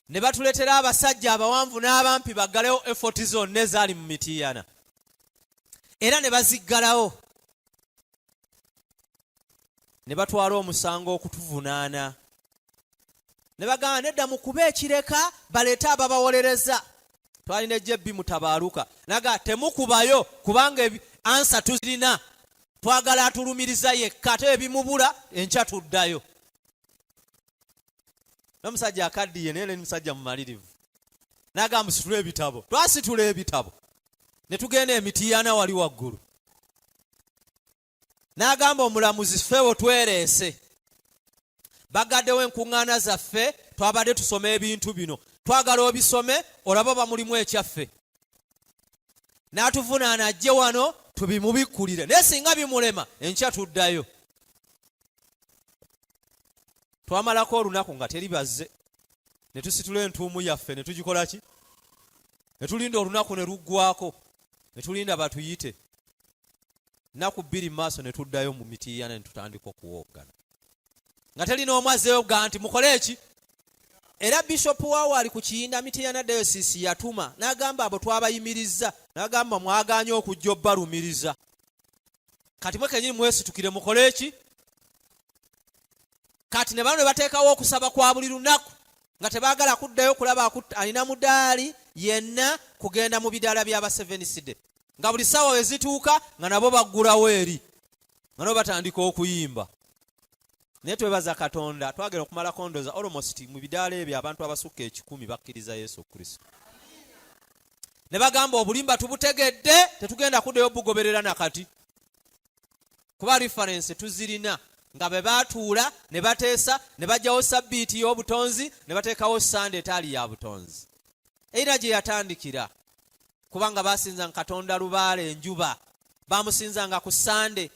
ne batuleetera abasajja abawanvu n'abampi baggalewo effort zonna ezaali mu mitiiyana era ne baziggalawo ne batwala omusango okutuvunaana ne bagamba nedda mu kuba ekireka baleete ababawolereza twalina ejjebbi mutabaaluka naga temukubayo kubanga ansa tuzirina twagala atulumiriza yekka ate ebimubula enkya tuddayo. N'omusajja akaddiye naye n'omusajja mumalirivu n'agamba situle ebitabo twasitula ebitabo ne tugenda emitiiyana wali waggulu n'agamba omulamuzi ffeewo twereese bagaddewo enkuŋŋaana zaffe twabadde tusoma ebintu bino twagala obisome olaba bamulimu ekyaffe n'atuvunaana ajje wano tubimubikkulire naye singa bimulema enkya tuddayo twamalako olunaku nga teri bazze ne tusitula entuumu yaffe ne tugikola ki ne tulinda olunaku ne luggwako ne tulinda batuyite naku bbiri maaso ne tuddayo mu mitiiyana ne tutandika okuwoggana nga terina omu azzeeyo ga nti mukole eki era bishopu waawo ali ku kiyinda mitiiyana dayosisi yatuma n'agamba abo twabayimirizza n'agamba mwagaanye okujja obbalumiriza kati mwe kenyini mwesitukire mukole eki kati ne bano ne bateekawo okusaba kwa buli lunaku nga tebaagala kuddayo kulaba alina mudaali yenna kugenda mu bidaala by'aba seveniside nga buli ssaawa we zituuka nga nabo baggulawo eri nga nabo batandika okuyimba naye twebaza Katonda twagenda okumala kondoza almost mu bidaala ebyo abantu abasukka 100 bakkiriza Yesu Kristo ne bagamba obulimba tubutegedde tetugenda kuddayo bugoberera nakati kuba reference tuzirina nga be baatuula ne bateesa ne bajjawo sabbiiti y'obutonzi ne bateekawo Sunday etaali ya butonzi era gye yatandikira kubanga basinzanga Katonda lubaale enjuba bamusinzanga ku Sunday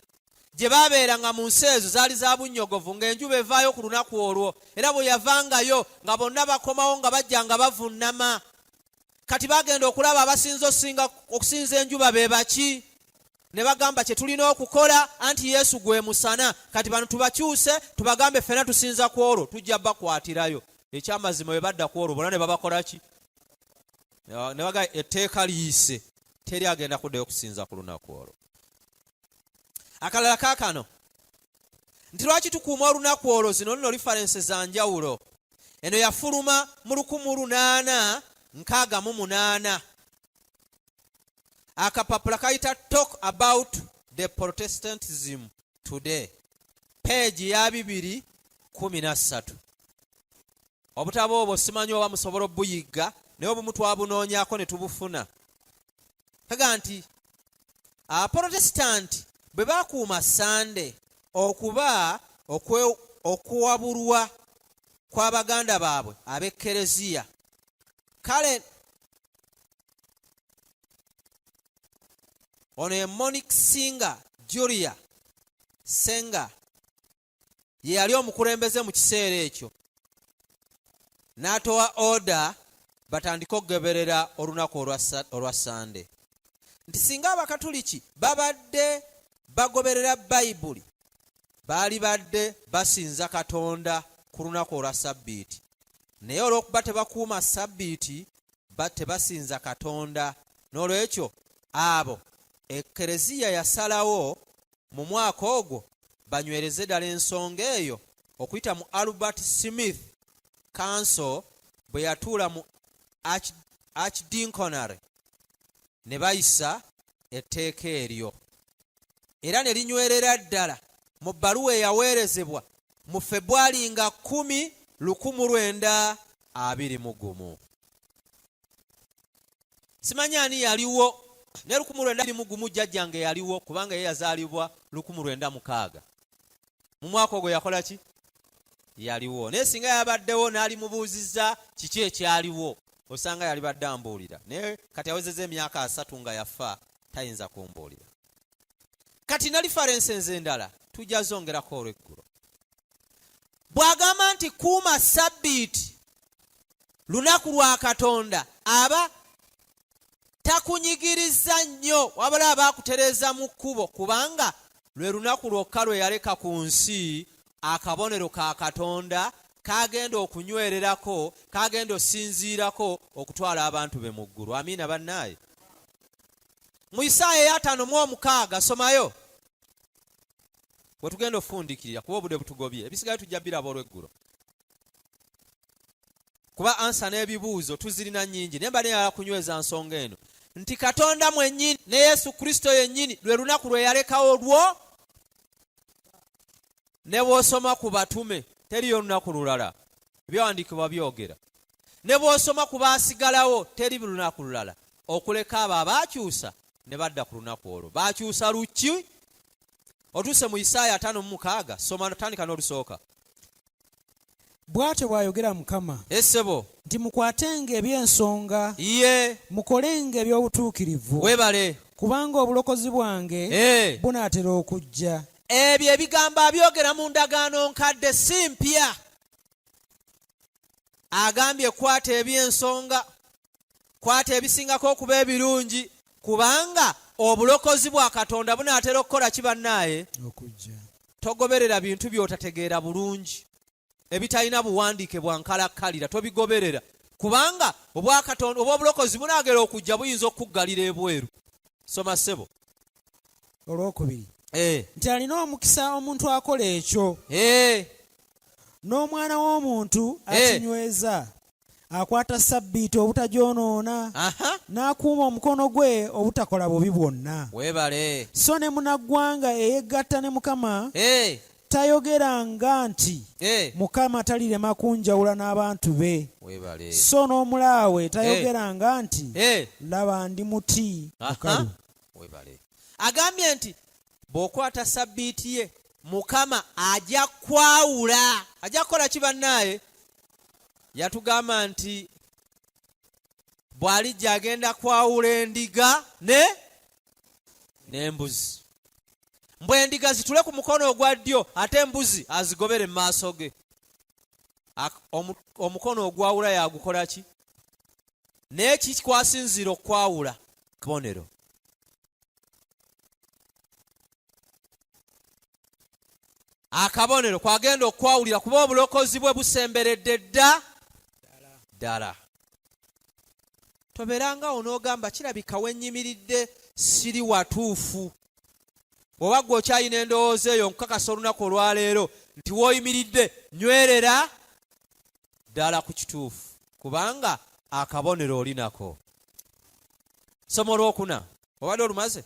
gye babeeranga mu nsi ezo zaali za bunnyogovu ng'enjuba evaayo ku lunaku olwo era bwe yavangayo nga bonna bakomawo nga bajja nga bavunnama kati bagenda okulaba abasinza okusinza enjuba be baki ne bagamba kye tulina okukola anti Yesu gwe musana kati bano tubakyuse tubagambe ffena tusinza ku olwo tujja bakwatirayo ekyamazima bwe badda ku olwo bonna ne babakola ki ne baga etteeka liyise teri agenda kuddayo okusinza ku lunaku olwo akalala kaakano nti lwaki tukuuma olunaku olwo zino nno referense za njawulo eno yafuluma mu 1868 akapapula kayita talk about the Protestantism today page ya 213 obutabo obwo simanyi oba musobola obuyigga naye obumu twabunoonyako ne tubufuna kaga nti Abaprotestanti bwe bakuuma Sunday okuba okuwabulwa kw'abaganda baabwe ab'Ekkereziya kale ono ye Monique Singer Julia Senga ye yali omukulembeze mu kiseera ekyo n'atowa order batandika okugoberera olunaku olwa Sunday nti singa Abakatuliki babadde bagoberera Bayibuli baali badde basinza Katonda ku lunaku olwa Sabbiiti naye olw'okuba tebakuuma Sabbiiti tebasinza Katonda n'olwekyo abo Ekkereziya yasalawo mu mwaka ogwo banywereze ddala ensonga eyo okuyita mu Albert Smith Council bwe yatuula mu Archdeaconry ne bayisa etteeka eryo era ne linywerera ddala mu bbaluwa eyaweerezebwa mu February nga 10, 1921 simanyi ani yaliwo ne 1921 jjajjange yaliwo kubanga ye yazaalibwa 1906 mu mwaka ogwo yakola ki yaliwo naye singa yabaddewo n'alimubuuzizza kiki ekyaliwo osanga yali badde ambuulira naye kati awezezza emyaka 3 nga yafa tayinza kumbuulira kati na references endala tujja zongerako olweggulo bw'agamba nti kuuma Sabbiiti lunaku lwa Katonda aba takunyigiriza nnyo wabula abaakutereeza mu kkubo kubanga lwe lunaku lwokka lwe yaleka ku nsi akabonero ka Katonda kagenda okunywererako kagenda osinziirako okutwala abantu be mu ggulu amiina bannaaye mu Isaaya 5:6 somayo bwe tugenda ofundikirira kuba obudde butugobye ebisigaye tujja biraba olweggulo kuba ansa n'ebibuuzo tuzirina nnyingi naye mba neyala kunyweza nsonga eno nti Katonda mwennyini ne Yesu Kristo yennyini lwe lunaku lwe yalekawo olwo ne bw'osoma ku batume teriyo lunaku lulala ebyawandiikibwa byogera ne bw'osoma ku baasigalawo teri lunaku lulala okuleka abo abaakyusa ne badda ku lunaku olwo baakyusa luki otuuse mu Isaaya 5:6 soma tandika n'olusooka bw'atyo bw'ayogera Mukama essebo nti mukwatenga eby'ensonga ye mukolenga eby'obutuukirivu webale kubanga obulokozi bwange bunaatera okujja. ebyo ebigambo abyogera mu ndagaano nkadde si mpya. Agambye kwata eby'ensonga, kwata ebisingako okuba ebirungi kubanga obulokozi bwa Katonda bunaatera okukola ki bannaaye? Okujja. Togoberera bintu by'otategeera bulungi ebitalina buwandiike bwa nkalakkalira, tobigoberera kubanga obwa Katonda oba obulokozi bunaagera okujja buyinza okukuggalira ebweru. Soma ssebo. Olwokubiri nti alina omukisa omuntu akola ekyo, n'omwana w'omuntu akinyweza, akwata Ssabbiiti obutagyonoona, n'akuuma omukono gwe obutakola bubi bwonna. Webale. So ne munnaggwanga eyegatta ne Mukama tayogeranga nti Mukama talirema kunjawula n'abantu be. Webale. So n'omulaawe tayogeranga nti laba ndi muti mukalu. Webale. Agambye nti bw'okwata Ssabbiiti ye Mukama ajja kwawula, ajja kukola ki bannaaye? Yatugamba nti bw'alijja agenda kwawula endiga n'embuzi. Mbwe endiga zitule ku mukono ogwa ddyo ate embuzi azigobere mu maaso ge. Omukono ogwawula yagukola ki? N'eki kwasinziira okwawula kabonero. Akabonero kwagenda okwawulira kuba obulokozi bwe busemberedde ddala. Tobeeranga onoogamba kirabika wennyimiridde siri watuufu. Oba gwe okyayina endowooza eyo nkakasa olunaku olwaleero nti w'oyimiridde nywerera ddala ku kituufu kubanga akabonero olinako. Somo olwokuna obadde olumaze?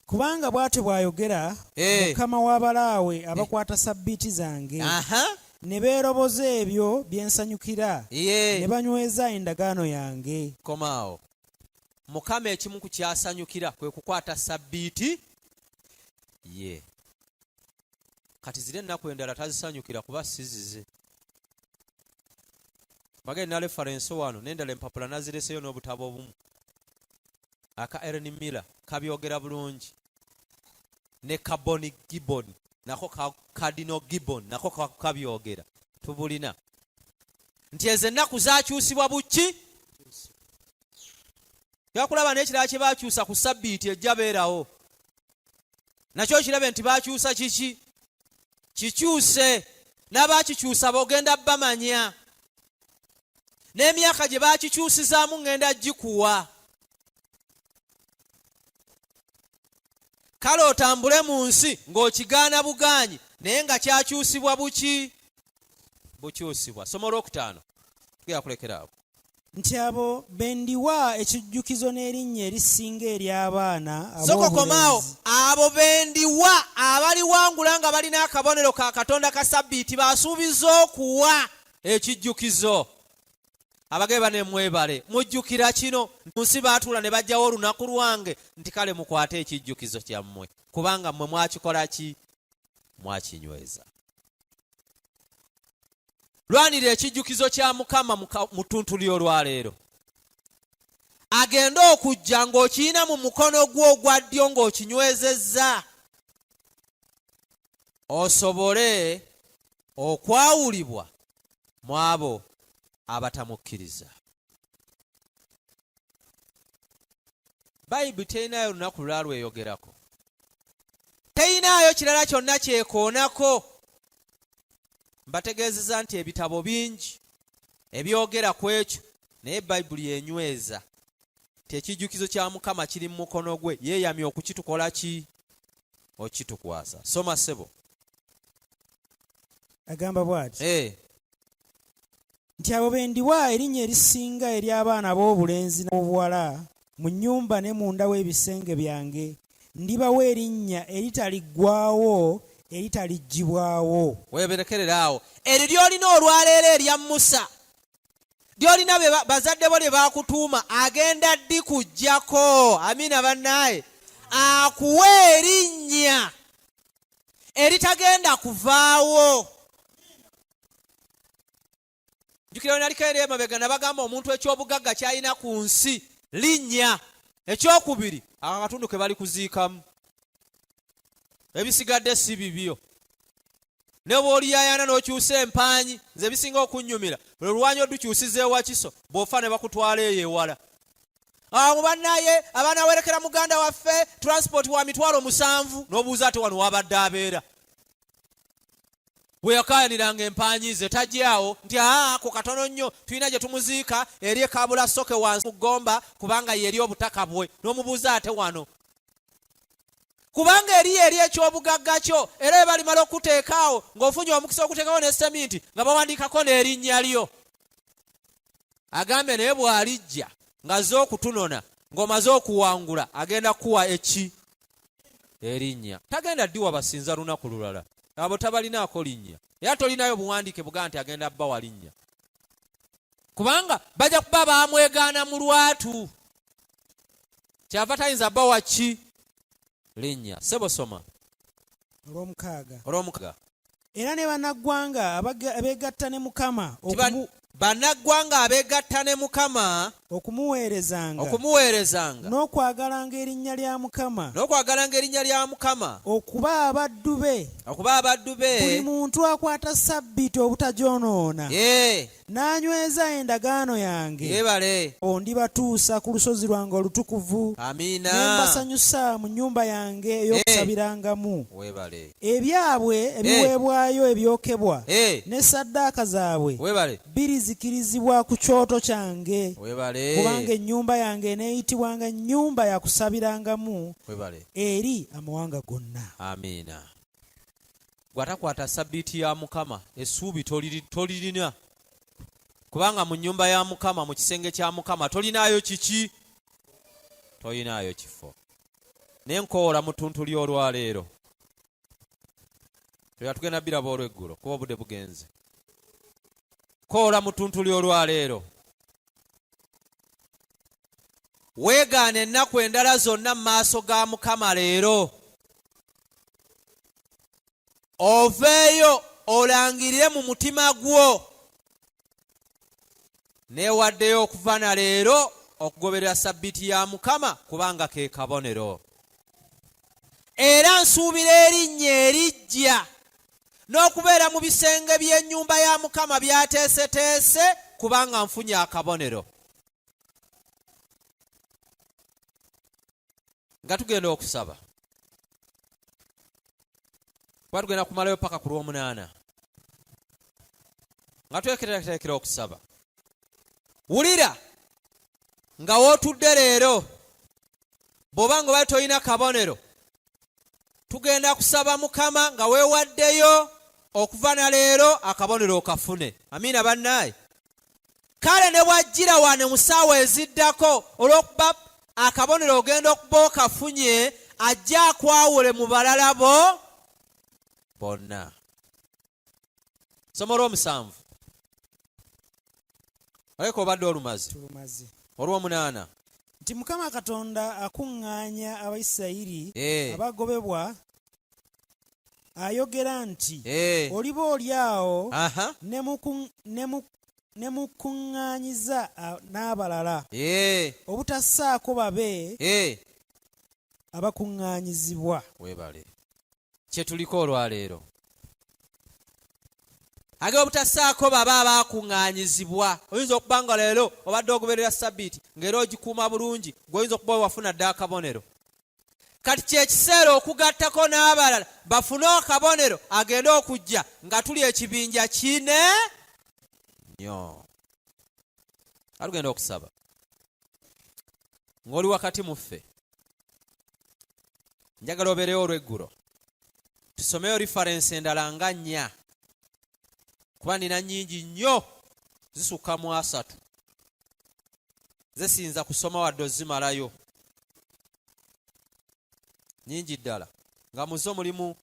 Kubanga bw'atyo bw'ayogera Mukama w'abalaawe abakwata Ssabbiiti zange ne beeroboza ebyo bye nsanyukira ne banyweza endagaano yange. Komaawo. Mukama ekimu ku kyasanyukira kwe kukwata Ssabbiiti ye. Kati zire ennaku endala tazisanyukira kuba sizize. Bagenda referensi wano n'endala empapula nazireseyo n'obutabo obumu. Aka Ellen Miller kabyogera bulungi. Ne Carbon Gibbon nako Cardinal Gibbon nako kabyogera. Tubulina nti ezo ennaku zakyusibwa buki? Yakulaba n'ekirala kye bakyusa ku Ssabbiiti ejja beerawo. Nakyo kirabe nti bakyusa kiki? Kikyuse. N'abaakikyusa bogenda bamanya. N'emyaka gye baakikyusizaamu ngenda gikuwa. Kale otambule mu nsi ng'okigaana bugaanyi naye nga kyakyusibwa buki? Bukyusibwa. Somo olwokutaano tugenda kulekera awo. Nti abo bendiwa ekijjukizo n'erinnya erisinga ery'abaana sokokomaawo abo bendiwa abaliwangula nga balina akabonero ka Katonda ka Ssabbiiti basuubiza okuwa ekijjukizo. Abagebe bane mwebale mujjukira kino munsi baatuula ne bajjawo olunaku lwange nti kale mukwate ekijjukizo kyammwe kubanga mmwe mwakikola ki? Mwakinyweza. Lwanira ekijjukizo kya Mukama mu ttuntu lyo olwaleero. Agenda okujja ng'okiyina mu mukono gwo ogwa ddyo ng'okinywezezza. Osobole okwawulibwa mu abo abatamukkiriza. Bayibuli teyinaayo olunaku lulala lweyogerako. Teyinaayo kirala kyonna kyekoonako. Mbategeezeza nti ebitabo bingi ebyogera ku ekyo naye Bayibuli yenyweza. Ti ekijjukizo kya Mukama kiri mu mukono gwe yeeyamye okukitukola ki? Okitukwasa. Soma ssebo. Agamba bw'ati. Nti abo bendiwa erinnya erisinga ery'abaana b'obulenzi n'obuwala mu nnyumba ne munda w'ebisenge byange. Ndibawa erinnya eritaliggwaawo eritaliggibwawo. Weeberekerera awo. Eryo ly'olina olwaleero erya Musa. Ly'olina bazadde bo lye baakutuuma agenda ddi kujjako. Amiina bannaaye. Akuwa erinnya eritagenda kuvaawo. njukira naliko eri emabega nabagamba omuntu ekyobugagga kyalina ku nsi linnya. Ekyokubiri akatundu ke bali kuziikamu, ebisigadde si bibyo. Ne bw'oliyayana n'okyusa empanyi, nze bisinga okunnyumira buli lwanyi odukyusiza ewakiso bw'ofa ne bakutwala eyo ewala. Mubannaye abaana awerekera muganda waffe transport wa $7,000 n'obuuza ate wano wabadde abeera. Bwe yakayaniranga empanyi ze tajyawo nti ku katono nnyo tulina gye tumuziika eri ekabula soke wansi mu ggomba kubanga yeri obutaka bwe. N'omubuuza ate wano kubanga eri ekyobugagga kyo era ebalimala okuteekaawo ng'ofunye omukisa okuteekawo ne seminti nga bawandiikako n'erinnya lyo. Agambe naye bw'alijja ng'azze okutunona ng'omaze okuwangula agenda kuwa erinnya. Tagenda ddiwa basinza lunaku lulala, abo tabalinaako linnya. Era tolinayo buwandiike bugaa nti agenda bbawa linnya, kubanga bajja kuba baamwegaana mu lwatu, kyava tayinza bbawa linnya. Sebo soma olw'omukaaga. Era ne bannaggwanga abeegatta ne Mukama bannaggwanga abeegatta ne Mukama okumuweerezanga n'okwagalanga erinnya lya Mukama okuba abaddu be buli muntu akwata Ssabbiiti obutagyonoona n'anyweza endagaano yange ondibatuusa ku lusozi lwange olutukuvu ne mbasanyusa mu nnyumba yange ey'okusabirangamu. Ebyabwe ebiweebwayo ebyokebwa ne ssaddaaka zaabwe birizikirizibwa ku kyoto kyange, kubanga ennyumba yange eneeyitibwanga ennyumba ya kusabirangamu eri amawanga gonna. Amiina. Gwatakwata Ssabbiiti ya Mukama, essuubi tolirina, kubanga mu nnyumba ya Mukama, mu kisenge kya Mukama tolinaayo kiki? Tolinaayo kifo. Nenkoola mu ttuntu ly'olwaleero tugenda biraba olw'eggulo kuba obudde bugenze. Koola mu ttuntu ly'olwaleero weegaana ennaku endala zonna mu maaso ga Mukama leero, oveeyo olangirire mu mutima gwo neewaddeyo okuva na leero okugoberera Ssabbiiti ya Mukama kubanga ke kabonero. Era nsuubira erinnya erijja n'okubeera mu bisenge by'ennyumba ya Mukama byateeseteese kubanga nfunye akabonero. Nga tugenda okusaba kuba tugenda kumalayo paka ku Lwomunaana nga twekereteekera okusaba. Wulira nga wootudde leero, bw'oba nga bali tolina kabonero, tugenda kusaba Mukama nga weewaddeyo okuva na leero akabonero okafune. Amiina bannaaye. Kale ne bwajjira wane mu ssaawa eziddako olw'okuba akabonero ogenda okuba okafunye, ajja akwawule mu balala bo bonna. Somo olw'omusanvu oleka obadde olumazi. Olw'omunaana nti Mukama Katonda akuŋŋaanya Abayisirayiri abagobebwa ayogera nti oliba oli awo ne mukuŋŋaanyiza n'abalala obutassaako babe abakuŋŋaanyizibwa. Weebale kye tuliko olwaleero, age obutassaako babe abakuŋŋaanyizibwa. Oyinza okuba nga leero obadde ogoberera Ssabbiiti ng'era ogikuuma bulungi, gw'oyinza okuba wafuna dda akabonero. Kati kye kiseera okugattako n'abalala bafune akabonero agende okujja nga tuli ekibinja kine nnyo. Alugenda okusaba ng'oli wakati mu ffe, njagala obeereyo olw'eggulo tusomeyo referensi endala nga 4 kuba nina nnyingi nnyo zisukka mu 3 zesinza kusoma wadde ozimalayo, nnyingi ddala nga muzo mulimu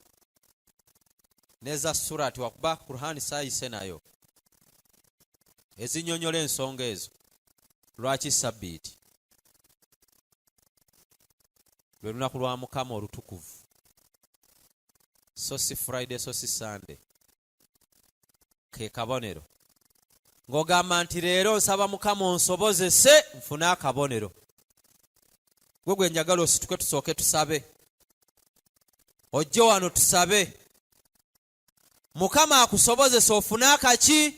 neza surati wakuba Kurani saayise nayo ezinnyonnyola ensonga ezo. Lwaki Ssabbiiti? Lwe lunaku lwa Mukama olutukuvu, so si Friday so si Sunday. Ke kabonero ng'ogamba nti leero nsaba Mukama onsobozese nfune akabonero. Gwe njagala osituke tusooke tusabe. Ojje wano tusabe. Mukama akusobozese ofune akaki?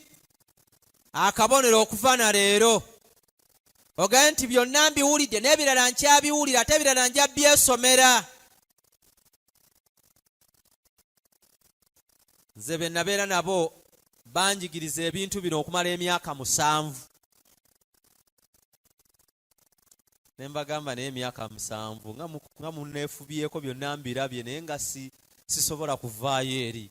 Akabonero okuva na leero. Ogaye nti byonna mbiwulidde n'ebirala nkyabiwulira ate ebirala nja byesomera. Nze be nabeera nabo banjigiriza ebintu bino okumala emyaka 7. Ne mbagamba naye emyaka 7 nga munneefubyeko byonna mbirabye naye nga sisobola kuvaayo eri.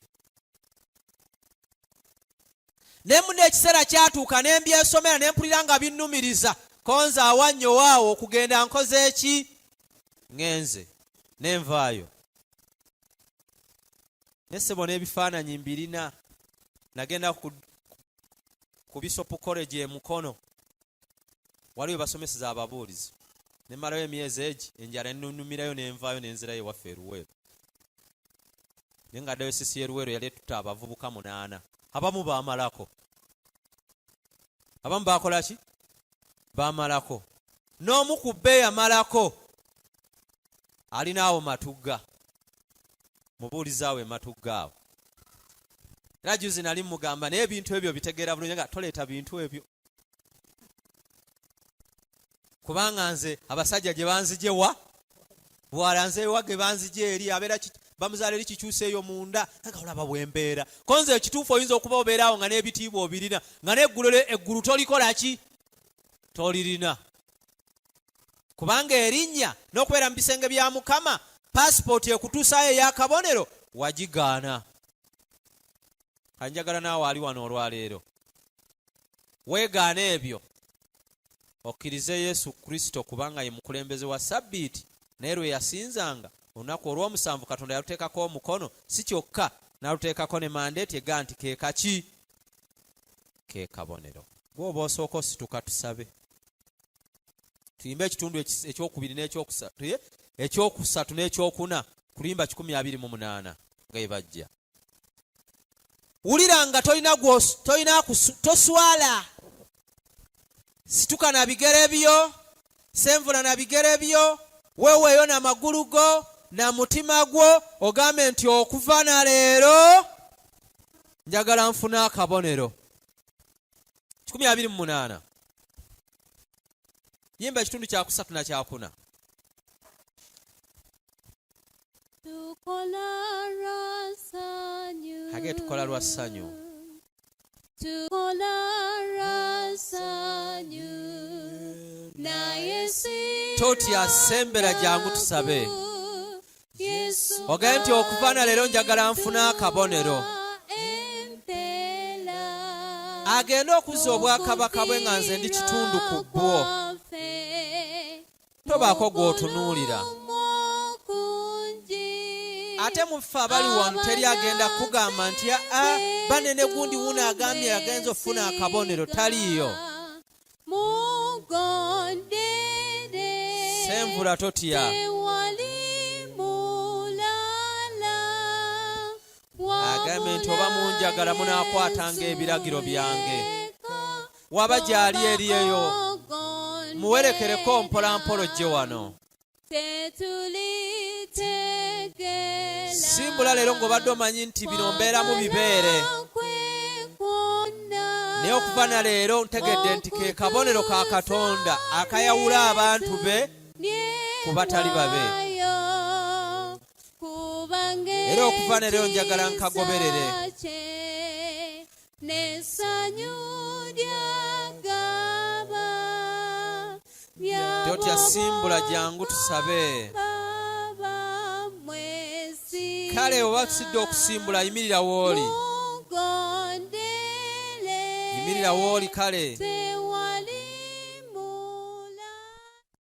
Ne munne ekiseera kyatuuka ne mbyesomera ne mpulira nga binnumiriza. Konza awannyo waawo okugenda nkoze eki? Ngenze ne nvaayo. Nesebo n'ebifaananyi mbirina. Nagenda ku Bishop College e Mukono. Waliwo basomeseza ababuulizi. Ne mmalayo emyezi egi enjala ennumirayo ne nvaayo ne nzirayo waffe Luweero. Ne nga dayosisi y'e Luweero yali etutta abavubuka 8. Abamu baamalako. Abamu baakola ki? Baamalako. N'omu ku bbe yamalako. Alinaawo Matugga. Mubuulizaawo Matugga awo. Era juzi nali mugamba naye ebintu ebyo bitegeera bulungi nga toleeta bintu ebyo. Kubanga nze abasajja gye banzije wa? Bwala nze ewa ge banzije eri abeera bamuzaala eri kikyuseeyo munda nga olaba bwembeera. Ko nze ekituufu oyinza okuba obeeraawo nga n'ebitiibwa obirina nga n'eggulu tolikola ki? Tolirina. Kubanga erinnya n'okubeera mu bisenge bya Mukama paasipooti ekutuusaayo ey'akabonero wagigaana. Kanjagala naawe ali wano olwaleero weegaana ebyo okkirize Yesu Kristo kubanga ye mukulembeze wa Sabbiiti naye lwe yasinzanga olunaku olw'omusanvu Katonda yaluteekako omukono si kyokka n'aluteekako ne mandeeti ega nti ke kaki? Ke kabonero. Gwe oba osooka osituka tusabe. Tuyimbe ekitundu ekyokubiri n'ekyokusatu ekyokusatu n'ekyokuna kulimba 128 nga ebajja. Wulira nga toswala. Situka na bigere byo, senvula na bigere byo, weweeyo na magulu go na mutima gwo ogambe nti okuva na leero njagala nfuna akabonero. 128. Yimba ekitundu kyakusatu na kyakuna. Hage tukola lwa ssanyu. Totya sembera jangu tusabe. Ogaye nti okuva na leero njagala nfuna akabonero. Agenda okuzza obwakabaka bwe nga nze ndi kitundu ku bwo. Tobaako gw'otunuulira. Ate mufe abali wano teri agenda kugamba nti banene gundi wuno agambye agenza okufuna akabonero taliiyo. Senvula totya. Agambye nti oba munjagala munaakwatanga ebiragiro byange. Waba gyali eri eyo muwerekereko mpolampola ojje wano. Simbula leero ng'obadde omanyi nti bino mbeeramu bibeere. Naye okuva na leero ntegedde nti ke kabonero ka Katonda akayawula abantu be ku batali babe. Era okuva na leero njagala nkagoberere. Totya simbula jangu tusabe. Kale oba tusidde okusimbula yimirira wooli. Yimirira wooli kale.